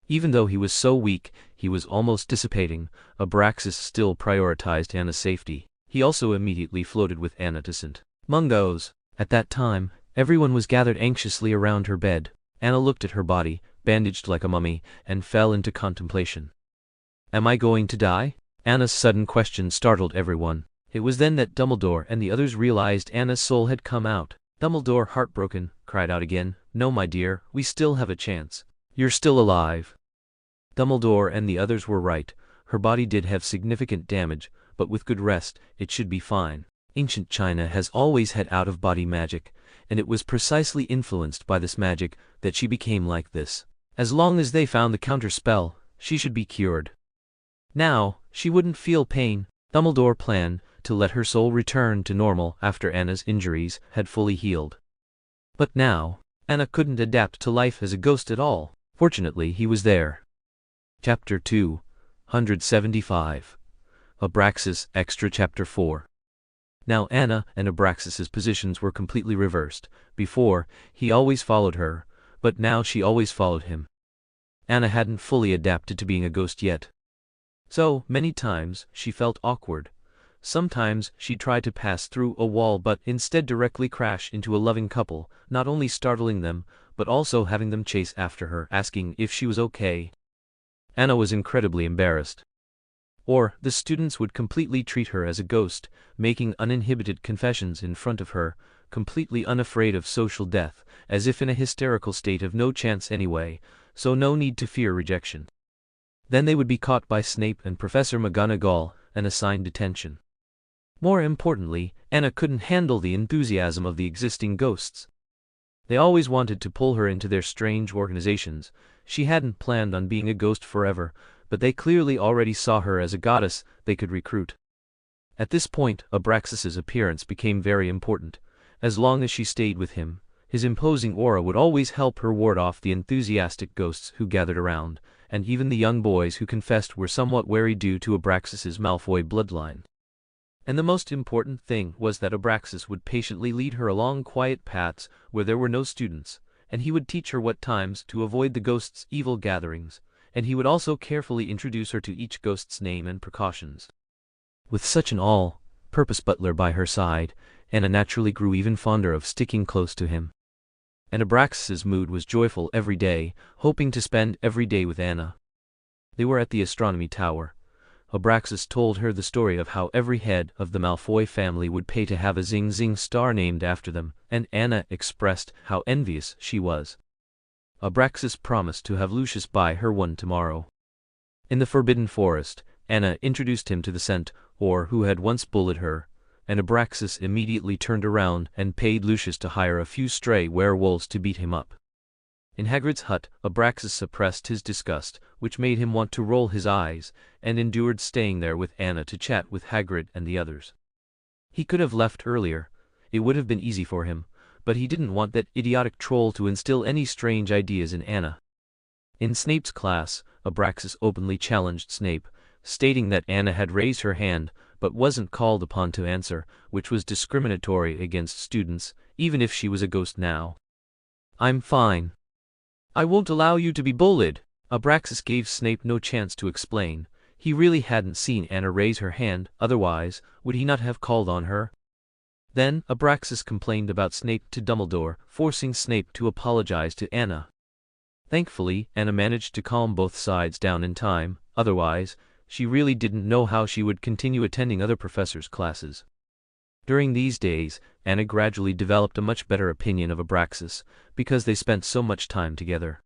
Even though he was so weak, he was almost dissipating, Abraxas still prioritized Anna's safety. He also immediately floated with Anna to St. Mungo's. At that time, everyone was gathered anxiously around her bed. Anna looked at her body, bandaged like a mummy, and fell into contemplation. "Am I going to die?" Anna's sudden question startled everyone. It was then that Dumbledore and the others realized Anna's soul had come out. Dumbledore, heartbroken, cried out again, "No, my dear, we still have a chance. You're still alive." Dumbledore and the others were right. Her body did have significant damage, but with good rest, it should be fine. Ancient China has always had out-of-body magic, and it was precisely influenced by this magic that she became like this. As long as they found the counter-spell, she should be cured. Now, she wouldn't feel pain. Dumbledore planned to let her soul return to normal after Anna's injuries had fully healed. But now, Anna couldn't adapt to life as a ghost at all. Fortunately, he was there. Chapter 275. Abraxas Extra Chapter 4. Now Anna and Abraxas's positions were completely reversed. Before, he always followed her, but now she always followed him. Anna hadn't fully adapted to being a ghost yet. So, many times, she felt awkward. Sometimes she tried to pass through a wall but instead directly crash into a loving couple, not only startling them, but also having them chase after her, asking if she was okay. Anna was incredibly embarrassed. Or, the students would completely treat her as a ghost, making uninhibited confessions in front of her, completely unafraid of social death, as if in a hysterical state of no chance anyway, so no need to fear rejection. Then they would be caught by Snape and Professor McGonagall and assigned detention. More importantly, Anna couldn't handle the enthusiasm of the existing ghosts. They always wanted to pull her into their strange organizations. She hadn't planned on being a ghost forever, but they clearly already saw her as a goddess they could recruit. At this point, Abraxas's appearance became very important. As long as she stayed with him, his imposing aura would always help her ward off the enthusiastic ghosts who gathered around, and even the young boys who confessed were somewhat wary due to Abraxas's Malfoy bloodline. And the most important thing was that Abraxas would patiently lead her along quiet paths where there were no students, and he would teach her what times to avoid the ghosts' evil gatherings, and he would also carefully introduce her to each ghost's name and precautions. With such an all-purpose butler by her side, Anna naturally grew even fonder of sticking close to him. And Abraxas's mood was joyful every day, hoping to spend every day with Anna. They were at the astronomy tower. Abraxas told her the story of how every head of the Malfoy family would pay to have a Zing Zing star named after them, and Anna expressed how envious she was. Abraxas promised to have Lucius buy her one tomorrow. In the Forbidden Forest, Anna introduced him to the centaur who had once bullied her, and Abraxas immediately turned around and paid Lucius to hire a few stray werewolves to beat him up. In Hagrid's hut, Abraxas suppressed his disgust, which made him want to roll his eyes, and endured staying there with Anna to chat with Hagrid and the others. He could have left earlier. It would have been easy for him, but he didn't want that idiotic troll to instill any strange ideas in Anna. In Snape's class, Abraxas openly challenged Snape, stating that Anna had raised her hand but wasn't called upon to answer, which was discriminatory against students, even if she was a ghost now. "I'm fine. I won't allow you to be bullied." Abraxas gave Snape no chance to explain. He really hadn't seen Anna raise her hand, otherwise, would he not have called on her? Then, Abraxas complained about Snape to Dumbledore, forcing Snape to apologize to Anna. Thankfully, Anna managed to calm both sides down in time, otherwise, she really didn't know how she would continue attending other professors' classes. During these days, Anna gradually developed a much better opinion of Abraxas, because they spent so much time together.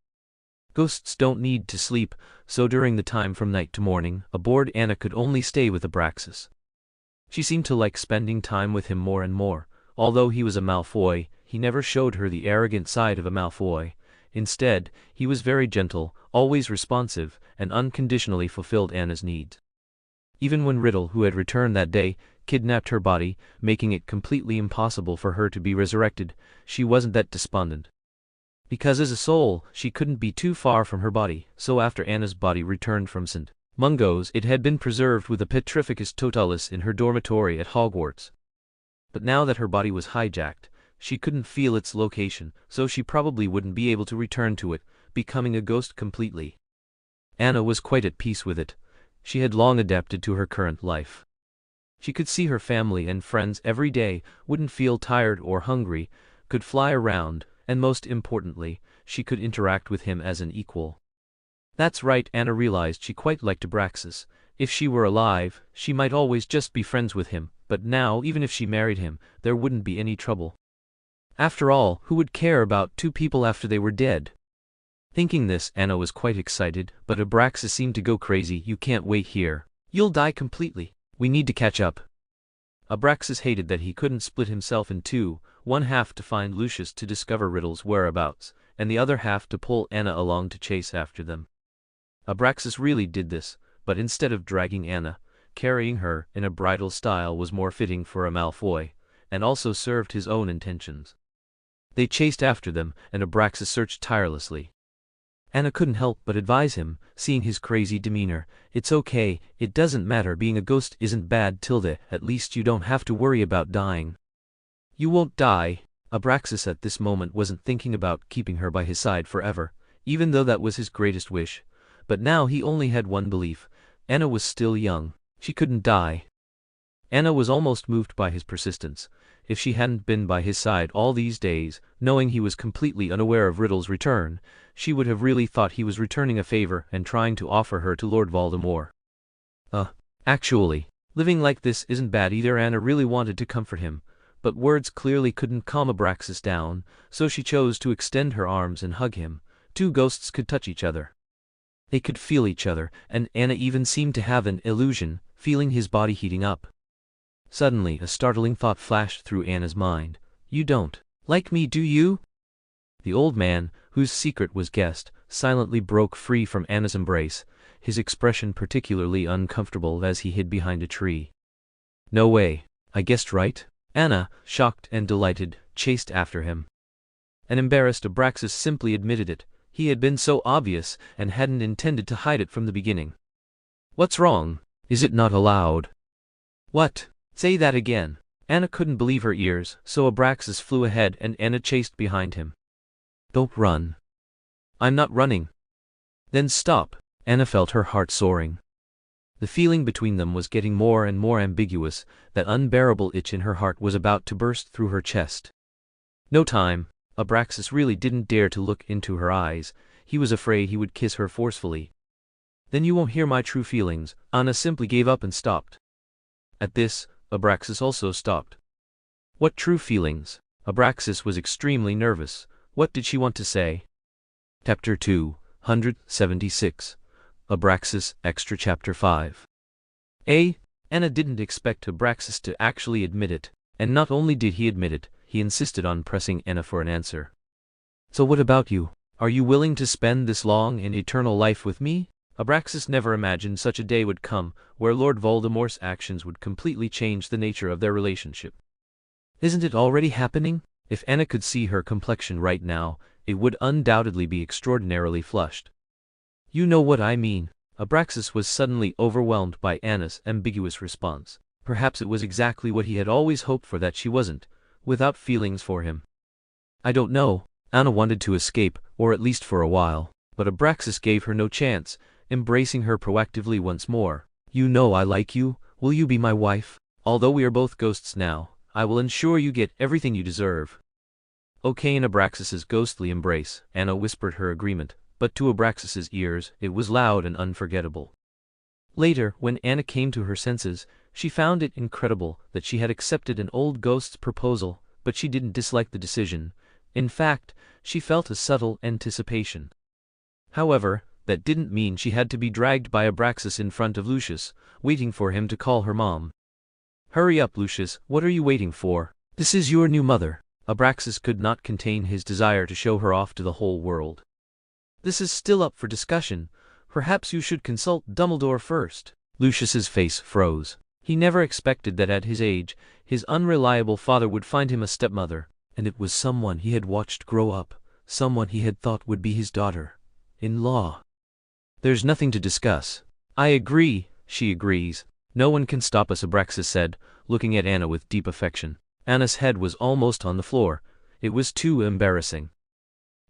Ghosts don't need to sleep, so during the time from night to morning, aboard Anna could only stay with Abraxas. She seemed to like spending time with him more and more. Although he was a Malfoy, he never showed her the arrogant side of a Malfoy. Instead, he was very gentle, always responsive, and unconditionally fulfilled Anna's needs. Even when Riddle, who had returned that day, kidnapped her body, making it completely impossible for her to be resurrected, she wasn't that despondent. Because as a soul, she couldn't be too far from her body, so after Anna's body returned from St. Mungo's, it had been preserved with a Petrificus Totalis in her dormitory at Hogwarts. But now that her body was hijacked, she couldn't feel its location, so she probably wouldn't be able to return to it, becoming a ghost completely. Anna was quite at peace with it. She had long adapted to her current life. She could see her family and friends every day, wouldn't feel tired or hungry, could fly around, and most importantly, she could interact with him as an equal. That's right, Anna realized she quite liked Abraxas. If she were alive, she might always just be friends with him, but now, even if she married him, there wouldn't be any trouble. After all, who would care about two people after they were dead? Thinking this, Anna was quite excited, but Abraxas seemed to go crazy. "You can't wait here. You'll die completely. We need to catch up." Abraxas hated that he couldn't split himself in two, one half to find Lucius to discover Riddle's whereabouts, and the other half to pull Anna along to chase after them. Abraxas really did this, but instead of dragging Anna, carrying her in a bridal style was more fitting for a Malfoy, and also served his own intentions. They chased after them, and Abraxas searched tirelessly. Anna couldn't help but advise him, seeing his crazy demeanor. "It's okay, it doesn't matter, being a ghost isn't bad, Tilda, at least you don't have to worry about dying." "You won't die." Abraxas at this moment wasn't thinking about keeping her by his side forever, even though that was his greatest wish. But now he only had one belief: Anna was still young. She couldn't die. Anna was almost moved by his persistence. If she hadn't been by his side all these days, knowing he was completely unaware of Riddle's return, she would have really thought he was returning a favor and trying to offer her to Lord Voldemort. Actually, living like this isn't bad either. Anna really wanted to comfort him, but words clearly couldn't calm Abraxas down, so she chose to extend her arms and hug him. Two ghosts could touch each other. They could feel each other, and Anna even seemed to have an illusion, feeling his body heating up. Suddenly, a startling thought flashed through Anna's mind. "You don't like me, do you?" The old man, whose secret was guessed, silently broke free from Anna's embrace, his expression particularly uncomfortable as he hid behind a tree. "No way, I guessed right?" Anna, shocked and delighted, chased after him. And embarrassed, Abraxas simply admitted it. He had been so obvious and hadn't intended to hide it from the beginning. "What's wrong? Is it not allowed?" "What? Say that again." Anna couldn't believe her ears, so Abraxas flew ahead and Anna chased behind him. "Don't run." "I'm not running." "Then stop." Anna felt her heart soaring. The feeling between them was getting more and more ambiguous. That unbearable itch in her heart was about to burst through her chest. "No time." Abraxas really didn't dare to look into her eyes. He was afraid he would kiss her forcefully. "Then you won't hear my true feelings." Anna simply gave up and stopped. At this, Abraxas also stopped. What true feelings? Abraxas was extremely nervous. What did she want to say? Chapter 276. Abraxas Extra Chapter 5. Anna didn't expect Abraxas to actually admit it, and not only did he admit it, he insisted on pressing Anna for an answer. "So what about you? Are you willing to spend this long and eternal life with me?" Abraxas never imagined such a day would come, where Lord Voldemort's actions would completely change the nature of their relationship. Isn't it already happening? If Anna could see her complexion right now, it would undoubtedly be extraordinarily flushed. "You know what I mean." Abraxas was suddenly overwhelmed by Anna's ambiguous response. Perhaps it was exactly what he had always hoped for, that she wasn't without feelings for him. "I don't know." Anna wanted to escape, or at least for a while, but Abraxas gave her no chance, embracing her proactively once more. "You know I like you. Will you be my wife? Although we are both ghosts now, I will ensure you get everything you deserve." "Okay." In Abraxas's ghostly embrace, Anna whispered her agreement, but to Abraxas's ears, it was loud and unforgettable. Later, when Anna came to her senses, she found it incredible that she had accepted an old ghost's proposal, but she didn't dislike the decision. In fact, she felt a subtle anticipation. However, that didn't mean she had to be dragged by Abraxas in front of Lucius, waiting for him to call her mom. "Hurry up, Lucius, what are you waiting for? This is your new mother." Abraxas could not contain his desire to show her off to the whole world. "This is still up for discussion. Perhaps you should consult Dumbledore first." Lucius's face froze. He never expected that at his age, his unreliable father would find him a stepmother, and it was someone he had watched grow up, someone he had thought would be his daughter-in-law. "There's nothing to discuss." "I agree." "She agrees. No one can stop us," Abraxas said, looking at Anna with deep affection. Anna's head was almost on the floor. It was too embarrassing.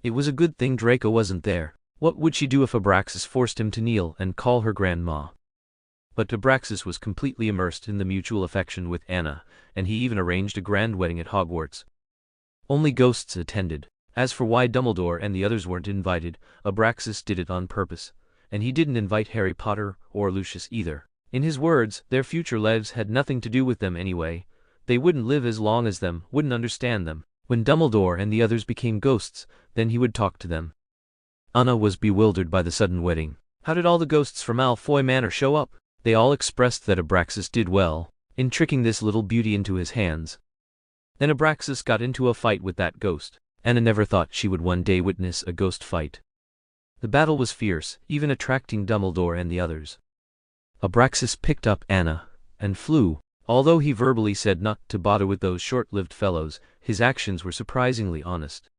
It was a good thing Draco wasn't there. What would she do if Abraxas forced him to kneel and call her grandma? But Abraxas was completely immersed in the mutual affection with Anna, and he even arranged a grand wedding at Hogwarts. Only ghosts attended. As for why Dumbledore and the others weren't invited, Abraxas did it on purpose, and he didn't invite Harry Potter or Lucius either. In his words, their future lives had nothing to do with them anyway. They wouldn't live as long as them, wouldn't understand them. When Dumbledore and the others became ghosts, then he would talk to them. Anna was bewildered by the sudden wedding. How did all the ghosts from Malfoy Manor show up? They all expressed that Abraxas did well in tricking this little beauty into his hands. Then Abraxas got into a fight with that ghost. Anna never thought she would one day witness a ghost fight. The battle was fierce, even attracting Dumbledore and the others. Abraxas picked up Anna and flew. Although he verbally said not to bother with those short-lived fellows, his actions were surprisingly honest.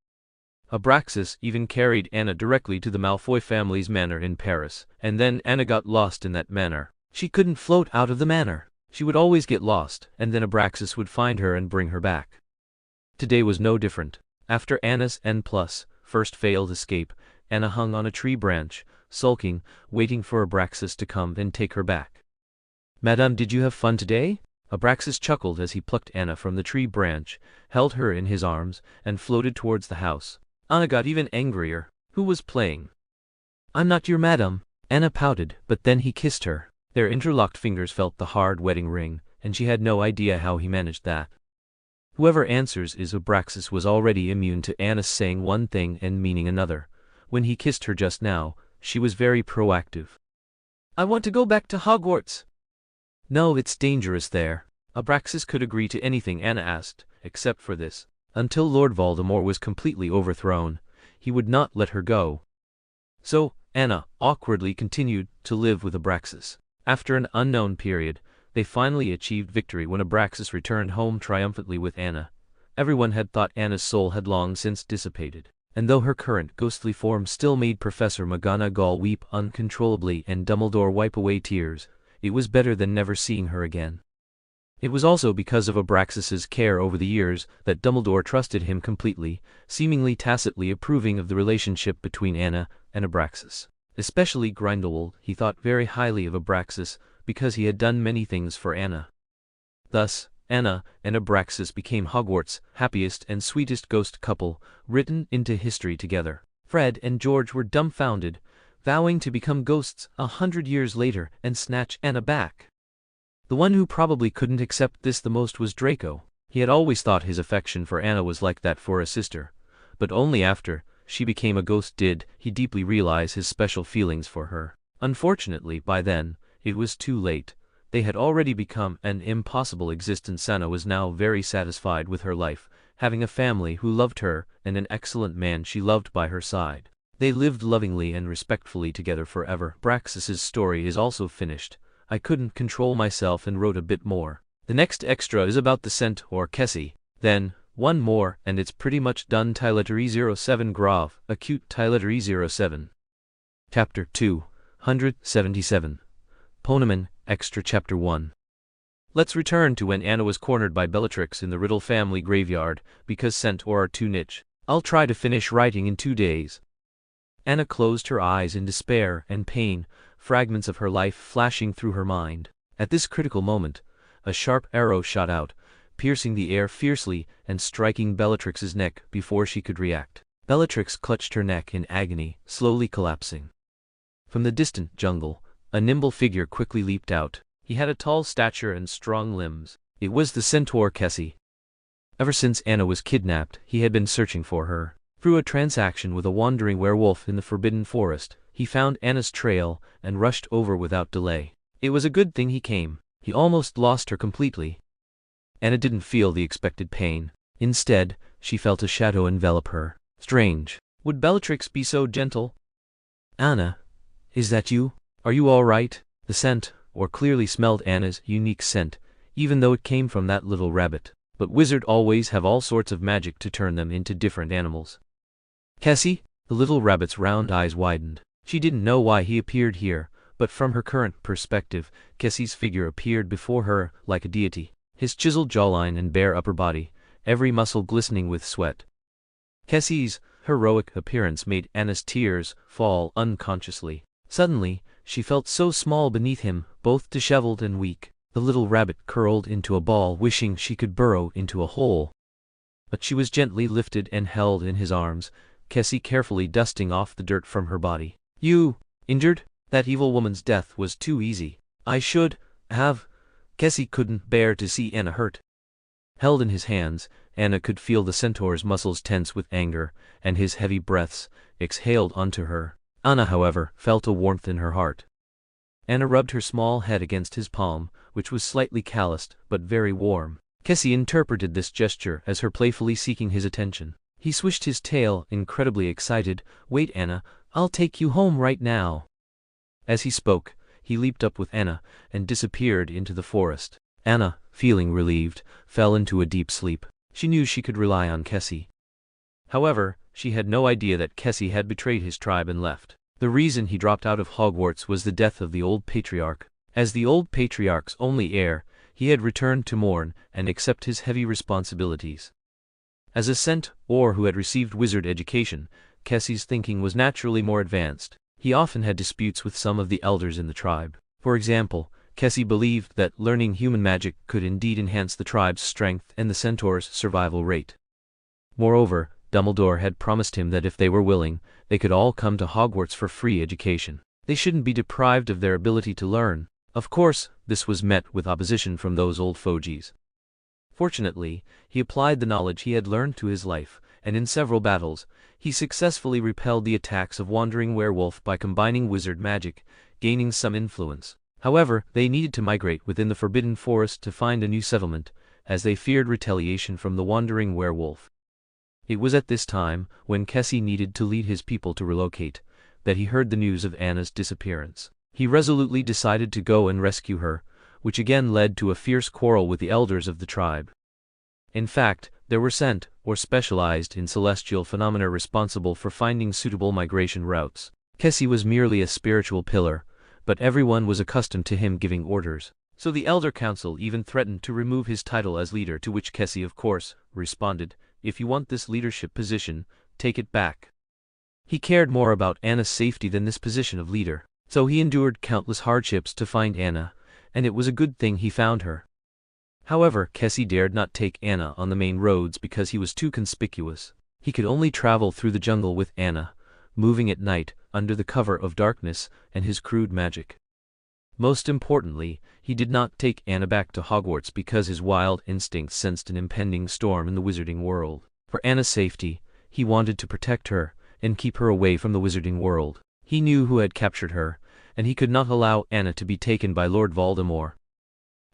Abraxas even carried Anna directly to the Malfoy family's manor in Paris, and then Anna got lost in that manor. She couldn't float out of the manor. She would always get lost, and then Abraxas would find her and bring her back. Today was no different. After Anna's first failed escape, Anna hung on a tree branch, sulking, waiting for Abraxas to come and take her back. "Madame, did you have fun today?" Abraxas chuckled as he plucked Anna from the tree branch, held her in his arms, and floated towards the house. Anna got even angrier. Who was playing? I'm not your madam. Anna pouted, but then he kissed her. Their interlocked fingers felt the hard wedding ring, and she had no idea how he managed that. Whoever answers is Abraxas was already immune to Anna saying one thing and meaning another. When he kissed her just now, she was very proactive. I want to go back to Hogwarts. No, it's dangerous there. Abraxas could agree to anything Anna asked, except for this. Until Lord Voldemort was completely overthrown, he would not let her go. So, Anna awkwardly continued to live with Abraxas. After an unknown period, they finally achieved victory when Abraxas returned home triumphantly with Anna. Everyone had thought Anna's soul had long since dissipated, and though her current ghostly form still made Professor McGonagall weep uncontrollably and Dumbledore wipe away tears, it was better than never seeing her again. It was also because of Abraxas's care over the years that Dumbledore trusted him completely, seemingly tacitly approving of the relationship between Anna and Abraxas. Especially Grindelwald, he thought very highly of Abraxas because he had done many things for Anna. Thus, Anna and Abraxas became Hogwarts' happiest and sweetest ghost couple, written into history together. Fred and George were dumbfounded, vowing to become ghosts 100 years later and snatch Anna back. The one who probably couldn't accept this the most was Draco. He had always thought his affection for Anna was like that for a sister, but only after she became a ghost did he deeply realize his special feelings for her. Unfortunately, by then, it was too late. They had already become an impossible existence. Anna was now very satisfied with her life, having a family who loved her and an excellent man she loved by her side. They lived lovingly and respectfully together forever. Abraxas's story is also finished. I couldn't control myself and wrote a bit more. The next extra is about the scent or Kessie. Then, one more, and it's pretty much done. Tilettery 07 Grave, Acute Tilettery 07. Chapter 277. Poneman, Extra Chapter 1. Let's return to when Anna was cornered by Bellatrix in the Riddle family graveyard, because Centaur are too niche. I'll try to finish writing in 2 days. Anna closed her eyes in despair and pain, fragments of her life flashing through her mind. At this critical moment, a sharp arrow shot out, piercing the air fiercely and striking Bellatrix's neck before she could react. Bellatrix clutched her neck in agony, slowly collapsing. From the distant jungle, a nimble figure quickly leaped out. He had a tall stature and strong limbs. It was the centaur Kessie. Ever since Anna was kidnapped, he had been searching for her. Through a transaction with a wandering werewolf in the Forbidden Forest, he found Anna's trail and rushed over without delay. It was a good thing he came. He almost lost her completely. Anna didn't feel the expected pain. Instead, she felt a shadow envelop her. Strange. Would Bellatrix be so gentle? Anna, is that you? Are you all right? The scent, or clearly smelled Anna's unique scent, even though it came from that little rabbit. But wizards always have all sorts of magic to turn them into different animals. Kessie? The little rabbit's round eyes widened. She didn't know why he appeared here, but from her current perspective, Kessie's figure appeared before her like a deity. His chiseled jawline and bare upper body, every muscle glistening with sweat. Kessie's heroic appearance made Anna's tears fall unconsciously. Suddenly, she felt so small beneath him, both disheveled and weak. The little rabbit curled into a ball, wishing she could burrow into a hole. But she was gently lifted and held in his arms, Kessie carefully dusting off the dirt from her body. You, injured? That evil woman's death was too easy. I should have. Kessie couldn't bear to see Anna hurt. Held in his hands, Anna could feel the centaur's muscles tense with anger, and his heavy breaths exhaled onto her. Anna, however, felt a warmth in her heart. Anna rubbed her small head against his palm, which was slightly calloused, but very warm. Kessie interpreted this gesture as her playfully seeking his attention. He swished his tail, incredibly excited. Wait, Anna, I'll take you home right now. As he spoke, he leaped up with Anna and disappeared into the forest. Anna, feeling relieved, fell into a deep sleep. She knew she could rely on Kessie. However, she had no idea that Kessie had betrayed his tribe and left. The reason he dropped out of Hogwarts was the death of the old patriarch. As the old patriarch's only heir, he had returned to mourn and accept his heavy responsibilities. As a centaur who had received wizard education, Kessie's thinking was naturally more advanced. He often had disputes with some of the elders in the tribe. For example, Kessie believed that learning human magic could indeed enhance the tribe's strength and the centaur's survival rate. Moreover, Dumbledore had promised him that if they were willing, they could all come to Hogwarts for free education. They shouldn't be deprived of their ability to learn. Of course, this was met with opposition from those old fogies. Fortunately, he applied the knowledge he had learned to his life, and in several battles, he successfully repelled the attacks of Wandering Werewolf by combining wizard magic, gaining some influence. However, they needed to migrate within the Forbidden Forest to find a new settlement, as they feared retaliation from the Wandering Werewolf. It was at this time, when Kessie needed to lead his people to relocate, that he heard the news of Anna's disappearance. He resolutely decided to go and rescue her, which again led to a fierce quarrel with the elders of the tribe. In fact, there were sent, or specialized in celestial phenomena responsible for finding suitable migration routes. Kessie was merely a spiritual pillar, but everyone was accustomed to him giving orders. So the Elder Council even threatened to remove his title as leader, to which Kessie, of course, responded, "If you want this leadership position, take it back." He cared more about Anna's safety than this position of leader. So he endured countless hardships to find Anna, and it was a good thing he found her. However, Kessie dared not take Anna on the main roads because he was too conspicuous. He could only travel through the jungle with Anna, moving at night, under the cover of darkness and his crude magic. Most importantly, he did not take Anna back to Hogwarts because his wild instincts sensed an impending storm in the wizarding world. For Anna's safety, he wanted to protect her and keep her away from the wizarding world. He knew who had captured her, and he could not allow Anna to be taken by Lord Voldemort.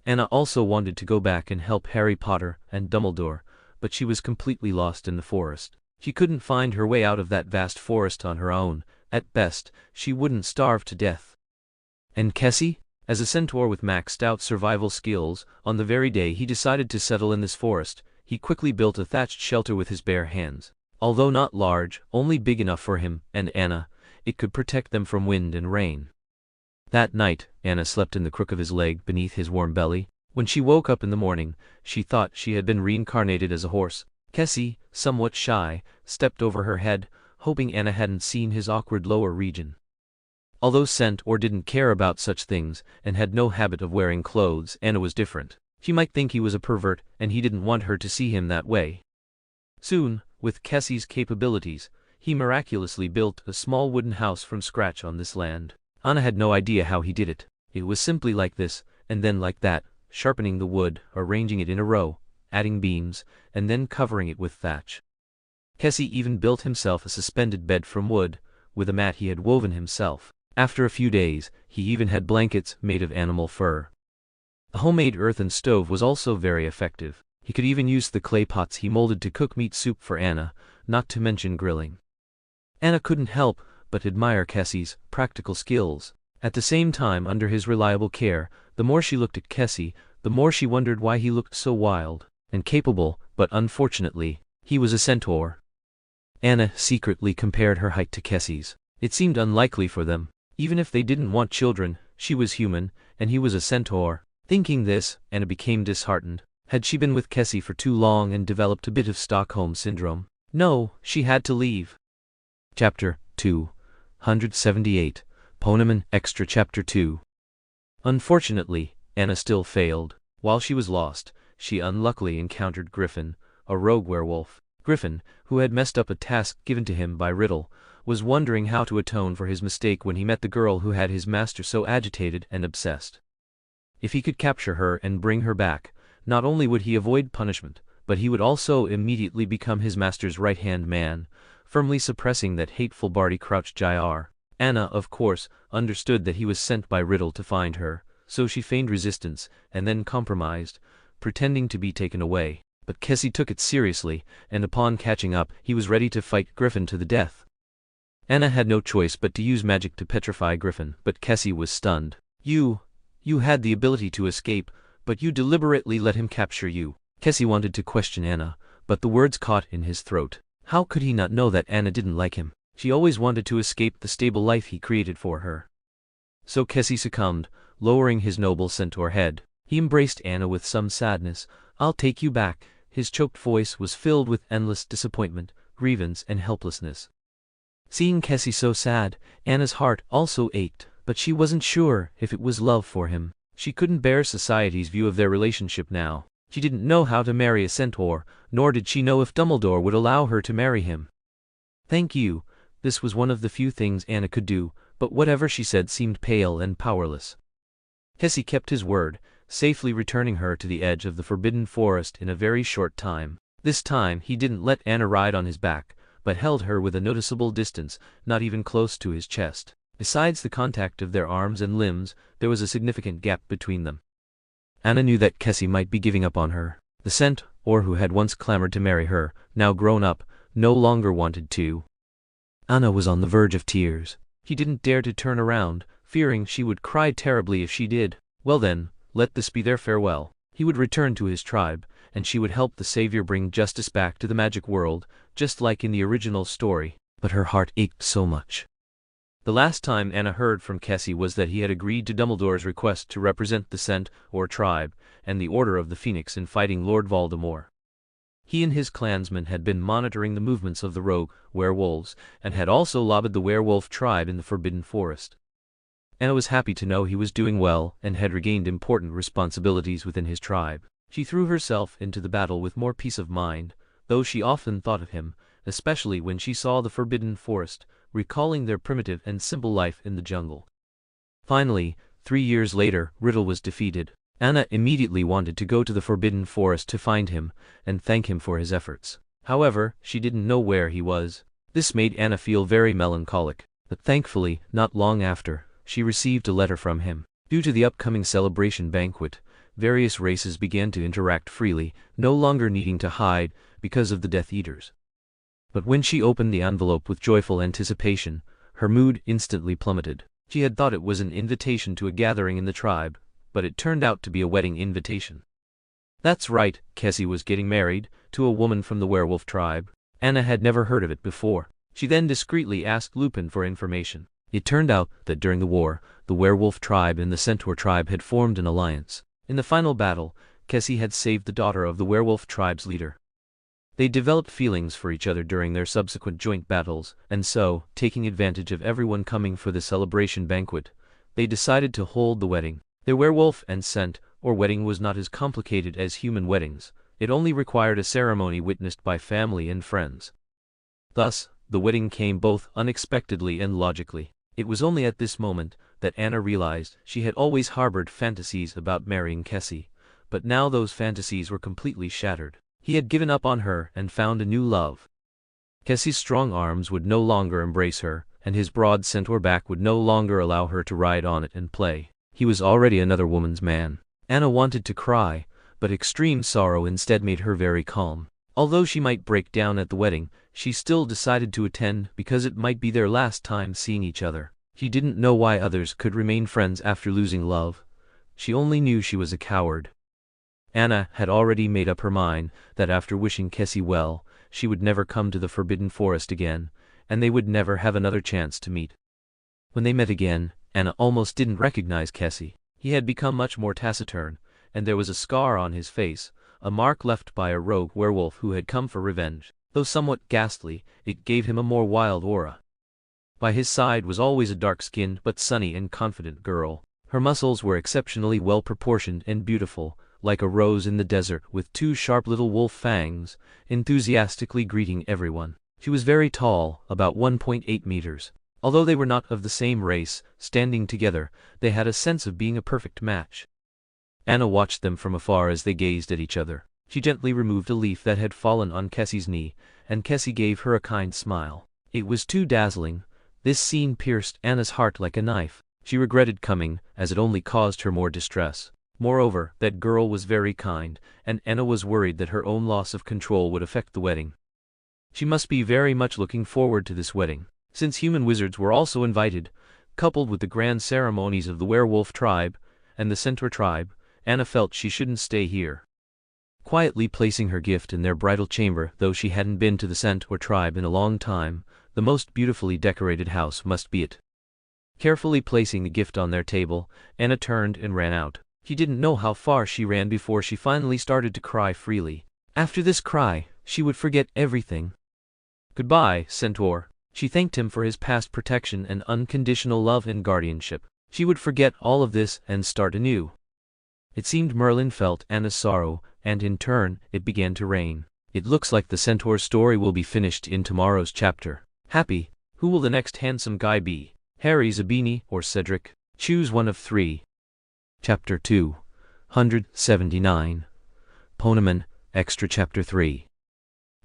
Anna also wanted to go back and help Harry Potter and Dumbledore, but she was completely lost in the forest. She couldn't find her way out of that vast forest on her own. At best, she wouldn't starve to death. And Kessie? As a centaur with maxed out survival skills, on the very day he decided to settle in this forest, he quickly built a thatched shelter with his bare hands. Although not large, only big enough for him and Anna, it could protect them from wind and rain. That night, Anna slept in the crook of his leg beneath his warm belly. When she woke up in the morning, she thought she had been reincarnated as a horse. Kessie, somewhat shy, stepped over her head, hoping Anna hadn't seen his awkward lower region. Although Centaur didn't care about such things and had no habit of wearing clothes, Anna was different. She might think he was a pervert, and he didn't want her to see him that way. Soon, with Kessie's capabilities, he miraculously built a small wooden house from scratch on this land. Anna had no idea how he did it. It was simply like this, and then like that, sharpening the wood, arranging it in a row, adding beams, and then covering it with thatch. Kessie even built himself a suspended bed from wood, with a mat he had woven himself. After a few days, he even had blankets made of animal fur. A homemade earthen stove was also very effective. He could even use the clay pots he molded to cook meat soup for Anna, not to mention grilling. Anna couldn't help but admire Kessie's practical skills. At the same time, under his reliable care, the more she looked at Kessie, the more she wondered why he looked so wild and capable, but unfortunately, he was a centaur. Anna secretly compared her height to Kessie's. It seemed unlikely for them. Even if they didn't want children, she was human, and he was a centaur. Thinking this, Anna became disheartened. Had she been with Kessie for too long and developed a bit of Stockholm Syndrome? No, she had to leave. Chapter 278, Poneman Extra Chapter 2. Unfortunately, Anna still failed. While she was lost, she unluckily encountered Griffin, a rogue werewolf. Griffin, who had messed up a task given to him by Riddle, was wondering how to atone for his mistake when he met the girl who had his master so agitated and obsessed. If he could capture her and bring her back, not only would he avoid punishment, but he would also immediately become his master's right-hand man, firmly suppressing that hateful Barty Crouch Jr. Anna, of course, understood that he was sent by Riddle to find her, so she feigned resistance, and then compromised, pretending to be taken away. But Kessie took it seriously, and upon catching up, he was ready to fight Griffin to the death. Anna had no choice but to use magic to petrify Griffin, but Kessie was stunned. You had the ability to escape, but you deliberately let him capture you. Kessie wanted to question Anna, but the words caught in his throat. How could he not know that Anna didn't like him? She always wanted to escape the stable life he created for her. So Kessie succumbed, lowering his noble centaur head. He embraced Anna with some sadness. "I'll take you back." His choked voice was filled with endless disappointment, grievance, and helplessness. Seeing Kessie so sad, Anna's heart also ached, but she wasn't sure if it was love for him. She couldn't bear society's view of their relationship now. She didn't know how to marry a centaur, nor did she know if Dumbledore would allow her to marry him. Thank you. This was one of the few things Anna could do, but whatever she said seemed pale and powerless. Kessie kept his word, safely returning her to the edge of the Forbidden Forest in a very short time. This time he didn't let Anna ride on his back, but held her with a noticeable distance, not even close to his chest. Besides the contact of their arms and limbs, there was a significant gap between them. Anna knew that Kessie might be giving up on her. The centaur who had once clamored to marry her, now grown up, no longer wanted to. Anna was on the verge of tears. He didn't dare to turn around, fearing she would cry terribly if she did. Well then, let this be their farewell. He would return to his tribe, and she would help the savior bring justice back to the magic world, just like in the original story. But her heart ached so much. The last time Anna heard from Kessie was that he had agreed to Dumbledore's request to represent the centaur tribe and the Order of the Phoenix in fighting Lord Voldemort. He and his clansmen had been monitoring the movements of the rogue werewolves and had also lobbied the werewolf tribe in the Forbidden Forest. Anna was happy to know he was doing well and had regained important responsibilities within his tribe. She threw herself into the battle with more peace of mind, though she often thought of him, especially when she saw the Forbidden Forest, recalling their primitive and simple life in the jungle. Finally, 3 years later, Riddle was defeated. Anna immediately wanted to go to the Forbidden Forest to find him and thank him for his efforts. However, she didn't know where he was. This made Anna feel very melancholic, but thankfully, not long after, she received a letter from him. Due to the upcoming celebration banquet, various races began to interact freely, no longer needing to hide because of the Death Eaters. But when she opened the envelope with joyful anticipation, her mood instantly plummeted. She had thought it was an invitation to a gathering in the tribe, but it turned out to be a wedding invitation. That's right, Kessie was getting married to a woman from the werewolf tribe. Anna had never heard of it before. She then discreetly asked Lupin for information. It turned out that during the war, the werewolf tribe and the centaur tribe had formed an alliance. In the final battle, Kessie had saved the daughter of the werewolf tribe's leader. They developed feelings for each other during their subsequent joint battles, and so, taking advantage of everyone coming for the celebration banquet, they decided to hold the wedding. Their werewolf and centaur wedding was not as complicated as human weddings. It only required a ceremony witnessed by family and friends. Thus, the wedding came both unexpectedly and logically. It was only at this moment that Anna realized she had always harbored fantasies about marrying Kessie, but now those fantasies were completely shattered. He had given up on her and found a new love. Kessie's strong arms would no longer embrace her, and his broad centaur back would no longer allow her to ride on it and play. He was already another woman's man. Anna wanted to cry, but extreme sorrow instead made her very calm. Although she might break down at the wedding, she still decided to attend because it might be their last time seeing each other. She didn't know why others could remain friends after losing love. She only knew she was a coward. Anna had already made up her mind that after wishing Kessie well, she would never come to the Forbidden Forest again, and they would never have another chance to meet. When they met again, Anna almost didn't recognize Kessie. He had become much more taciturn, and there was a scar on his face, a mark left by a rogue werewolf who had come for revenge. Though somewhat ghastly, it gave him a more wild aura. By his side was always a dark-skinned but sunny and confident girl. Her muscles were exceptionally well-proportioned and beautiful, like a rose in the desert with 2 sharp little wolf fangs, enthusiastically greeting everyone. She was very tall, about 1.8 meters. Although they were not of the same race, standing together, they had a sense of being a perfect match. Anna watched them from afar as they gazed at each other. She gently removed a leaf that had fallen on Kessie's knee, and Kessie gave her a kind smile. It was too dazzling. This scene pierced Anna's heart like a knife. She regretted coming, as it only caused her more distress. Moreover, that girl was very kind, and Anna was worried that her own loss of control would affect the wedding. She must be very much looking forward to this wedding. Since human wizards were also invited, coupled with the grand ceremonies of the werewolf tribe and the centaur tribe, Anna felt she shouldn't stay here. Quietly placing her gift in their bridal chamber, though she hadn't been to the centaur tribe in a long time, the most beautifully decorated house must be it. Carefully placing the gift on their table, Anna turned and ran out. She didn't know how far she ran before she finally started to cry freely. After this cry, she would forget everything. Goodbye, centaur. She thanked him for his past protection and unconditional love and guardianship. She would forget all of this and start anew. It seemed Merlin felt Anna's sorrow, and in turn, it began to rain. It looks like the centaur's story will be finished in tomorrow's chapter. Happy, who will the next handsome guy be? Harry, Zabini, or Cedric? Choose one of three. Chapter 279. Poneman, Extra Chapter 3.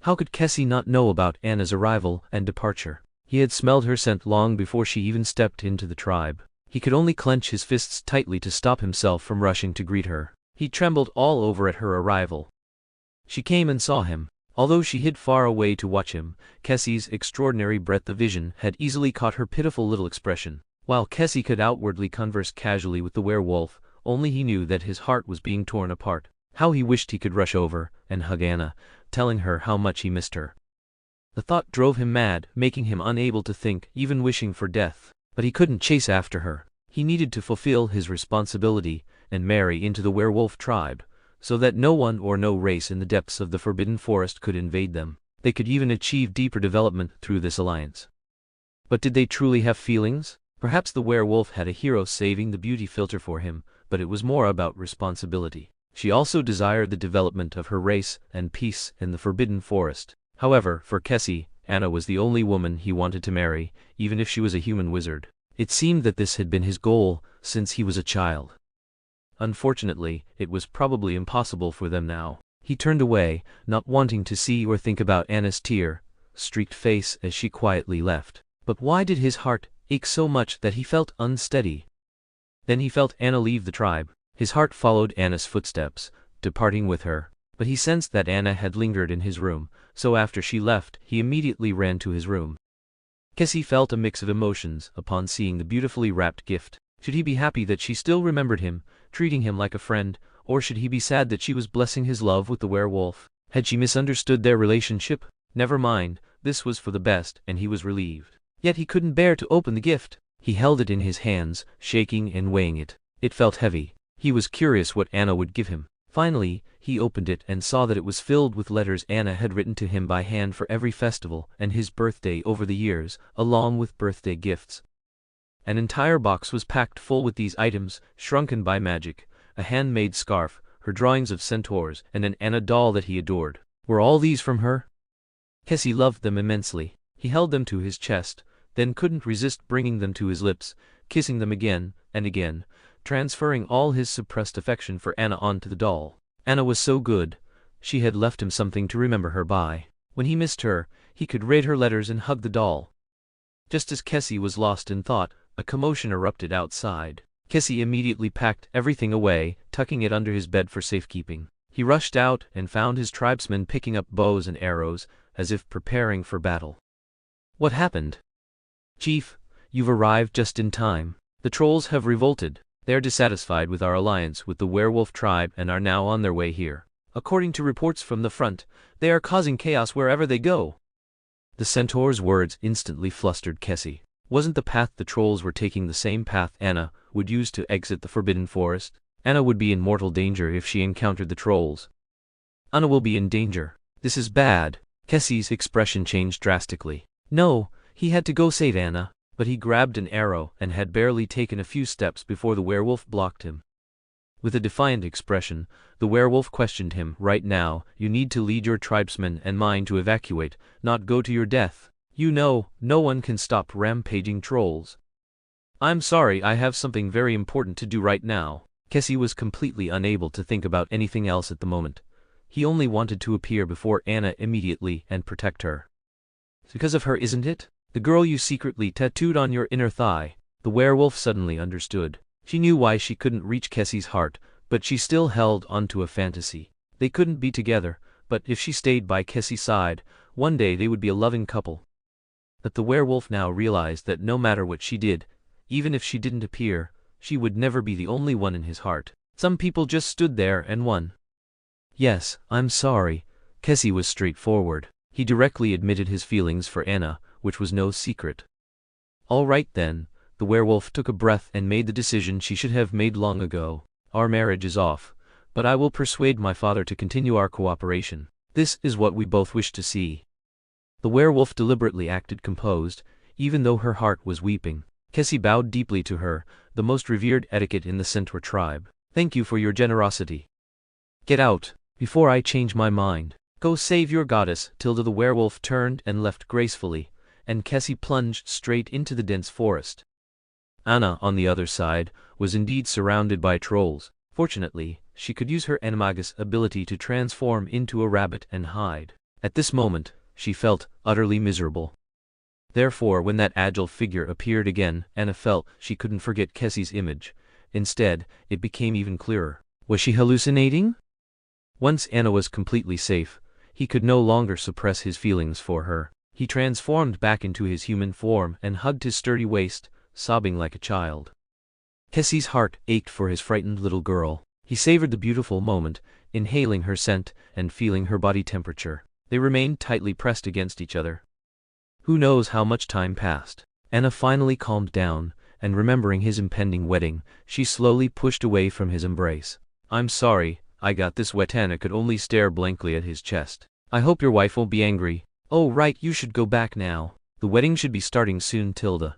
How could Kessie not know about Anna's arrival and departure? He had smelled her scent long before she even stepped into the tribe. He could only clench his fists tightly to stop himself from rushing to greet her. He trembled all over at her arrival. She came and saw him. Although she hid far away to watch him, Kessie's extraordinary breadth of vision had easily caught her pitiful little expression. While Kessie could outwardly converse casually with the werewolf, only he knew that his heart was being torn apart. How he wished he could rush over and hug Anna, telling her how much he missed her. The thought drove him mad, making him unable to think, even wishing for death. But he couldn't chase after her. He needed to fulfill his responsibility and marry into the werewolf tribe, so that no one or no race in the depths of the Forbidden Forest could invade them. They could even achieve deeper development through this alliance. But did they truly have feelings? Perhaps the werewolf had a hero saving the beauty filter for him, but it was more about responsibility. She also desired the development of her race and peace in the Forbidden Forest. However, for Kessie, Anna was the only woman he wanted to marry, even if she was a human wizard. It seemed that this had been his goal since he was a child. Unfortunately, it was probably impossible for them now. He turned away, not wanting to see or think about Anna's tear-streaked face as she quietly left. But why did his heart ache so much that he felt unsteady? Then he felt Anna leave the tribe. His heart followed Anna's footsteps, departing with her. But he sensed that Anna had lingered in his room, so after she left, he immediately ran to his room. Kessie felt a mix of emotions upon seeing the beautifully wrapped gift. Should he be happy that she still remembered him, treating him like a friend, or should he be sad that she was blessing his love with the werewolf? Had she misunderstood their relationship? Never mind, this was for the best, and he was relieved. Yet he couldn't bear to open the gift. He held it in his hands, shaking and weighing it. It felt heavy. He was curious what Anna would give him. Finally, he opened it and saw that it was filled with letters Anna had written to him by hand for every festival and his birthday over the years, along with birthday gifts. An entire box was packed full with these items, shrunken by magic, a handmade scarf, her drawings of centaurs, and an Anna doll that he adored. Were all these from her? Kessie loved them immensely. He held them to his chest, then couldn't resist bringing them to his lips, kissing them again and again, transferring all his suppressed affection for Anna onto the doll. Anna was so good. She had left him something to remember her by. When he missed her, he could read her letters and hug the doll. Just as Kessie was lost in thought, a commotion erupted outside. Kessie immediately packed everything away, tucking it under his bed for safekeeping. He rushed out and found his tribesmen picking up bows and arrows, as if preparing for battle. What happened? Chief, you've arrived just in time. The trolls have revolted. They are dissatisfied with our alliance with the werewolf tribe and are now on their way here. According to reports from the front, they are causing chaos wherever they go. The centaur's words instantly flustered Kessie. Wasn't the path the trolls were taking the same path Anna would use to exit the Forbidden Forest? Anna would be in mortal danger if she encountered the trolls. Anna will be in danger. This is bad. Kessie's expression changed drastically. No, he had to go save Anna. But he grabbed an arrow and had barely taken a few steps before the werewolf blocked him. With a defiant expression, the werewolf questioned him. Right now, you need to lead your tribesmen and mine to evacuate, not go to your death. You know, no one can stop rampaging trolls. I'm sorry, I have something very important to do right now. Kessie was completely unable to think about anything else at the moment. He only wanted to appear before Anna immediately and protect her. It's because of her, isn't it? The girl you secretly tattooed on your inner thigh. The werewolf suddenly understood. She knew why she couldn't reach Kessie's heart, but she still held onto a fantasy. They couldn't be together, but if she stayed by Kessie's side, one day they would be a loving couple. But the werewolf now realized that no matter what she did, even if she didn't appear, she would never be the only one in his heart. Some people just stood there and won. Yes, I'm sorry. Kessie was straightforward. He directly admitted his feelings for Anna, which was no secret. All right then, the werewolf took a breath and made the decision she should have made long ago. Our marriage is off, but I will persuade my father to continue our cooperation. This is what we both wish to see. The werewolf deliberately acted composed, even though her heart was weeping. Kessie bowed deeply to her, the most revered etiquette in the centaur tribe. Thank you for your generosity. Get out, before I change my mind. Go save your goddess. Tilda the werewolf turned and left gracefully, and Kessie plunged straight into the dense forest. Anna, on the other side, was indeed surrounded by trolls. Fortunately, she could use her animagus ability to transform into a rabbit and hide. At this moment, she felt utterly miserable. Therefore, when that agile figure appeared again, Anna felt she couldn't forget Kessie's image. Instead, it became even clearer. Was she hallucinating? Once Anna was completely safe, he could no longer suppress his feelings for her. He transformed back into his human form and hugged his sturdy waist, sobbing like a child. Kessie's heart ached for his frightened little girl. He savored the beautiful moment, inhaling her scent and feeling her body temperature. They remained tightly pressed against each other. Who knows how much time passed? Anna finally calmed down, and remembering his impending wedding, she slowly pushed away from his embrace. I'm sorry, I got this wet. Anna could only stare blankly at his chest. I hope your wife won't be angry. Oh right, you should go back now. The wedding should be starting soon. Tilda.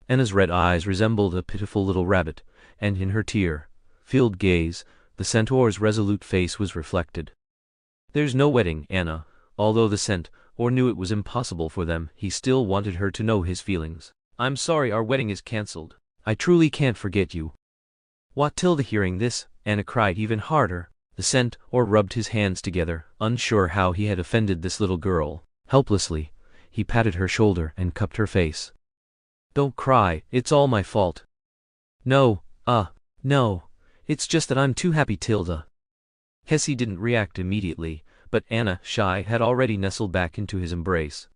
Anna's red eyes resembled a pitiful little rabbit, and in her tear-filled gaze, the centaur's resolute face was reflected. There's no wedding, Anna. Although the centaur knew it was impossible for them, he still wanted her to know his feelings. I'm sorry, our wedding is cancelled. I truly can't forget you. What? Tilda, hearing this, Anna cried even harder. The centaur rubbed his hands together, unsure how he had offended this little girl. Helplessly, he patted her shoulder and cupped her face. Don't cry, it's all my fault. No, no. It's just that I'm too happy. Tilda. Kessie didn't react immediately, but Anna, shy, had already nestled back into his embrace.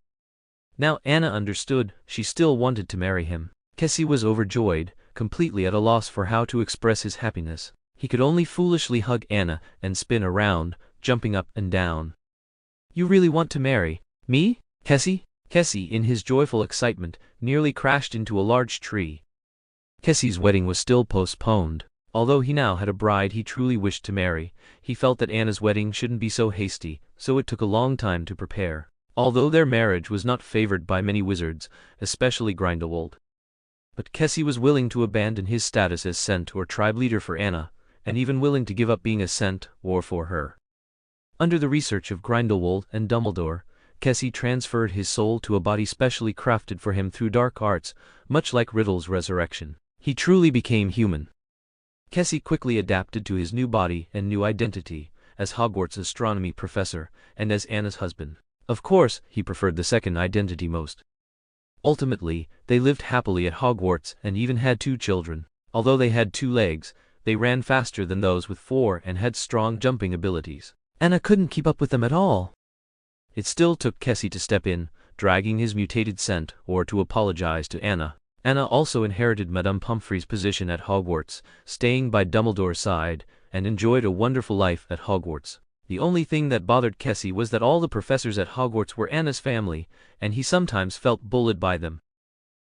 Now Anna understood, she still wanted to marry him. Kessie was overjoyed, completely at a loss for how to express his happiness. He could only foolishly hug Anna and spin around, jumping up and down. You really want to marry me, Kessie? Kessie, in his joyful excitement, nearly crashed into a large tree. Kessie's wedding was still postponed. Although he now had a bride he truly wished to marry, he felt that Anna's wedding shouldn't be so hasty, so it took a long time to prepare. Although their marriage was not favored by many wizards, especially Grindelwald. But Kessie was willing to abandon his status as centaur tribe leader for Anna, and even willing to give up being a centaur for her. Under the research of Grindelwald and Dumbledore, Kessie transferred his soul to a body specially crafted for him through dark arts, much like Riddle's resurrection. He truly became human. Kessie quickly adapted to his new body and new identity, as Hogwarts astronomy professor, and as Anna's husband. Of course, he preferred the second identity most. Ultimately, they lived happily at Hogwarts and even had 2 children. Although they had 2 legs, they ran faster than those with 4 and had strong jumping abilities. Anna couldn't keep up with them at all. It still took Kessie to step in, dragging his mutated centaur to apologize to Anna. Anna also inherited Madame Pomfrey's position at Hogwarts, staying by Dumbledore's side, and enjoyed a wonderful life at Hogwarts. The only thing that bothered Kessie was that all the professors at Hogwarts were Anna's family, and he sometimes felt bullied by them.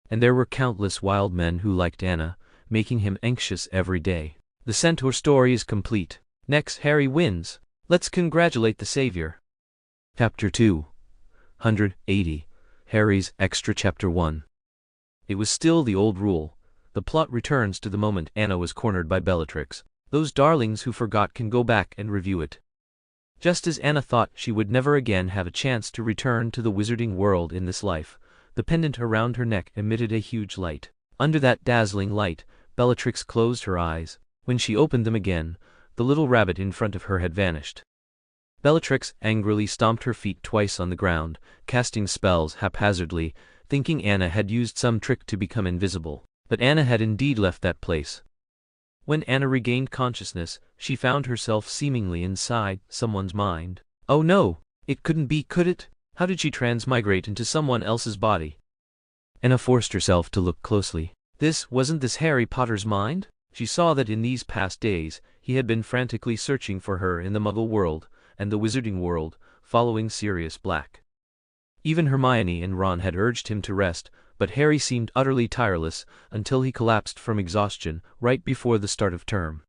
And there were countless wild men who liked Anna, making him anxious every day. The centaur story is complete. Next, Harry wins. Let's congratulate the savior. Chapter 280. Harry's Extra Chapter 1. It was still the old rule. The plot returns to the moment Anna was cornered by Bellatrix. Those darlings who forgot can go back and review it. Just as Anna thought she would never again have a chance to return to the wizarding world in this life, the pendant around her neck emitted a huge light. Under that dazzling light, Bellatrix closed her eyes. When she opened them again, the little rabbit in front of her had vanished. Bellatrix angrily stomped her feet twice on the ground, casting spells haphazardly, thinking Anna had used some trick to become invisible. But Anna had indeed left that place. When Anna regained consciousness, she found herself seemingly inside someone's mind. Oh no, it couldn't be, could it? How did she transmigrate into someone else's body? Anna forced herself to look closely. Wasn't this Harry Potter's mind? She saw that in these past days, he had been frantically searching for her in the Muggle world and the Wizarding world, following Sirius Black. Even Hermione and Ron had urged him to rest, but Harry seemed utterly tireless until he collapsed from exhaustion right before the start of term.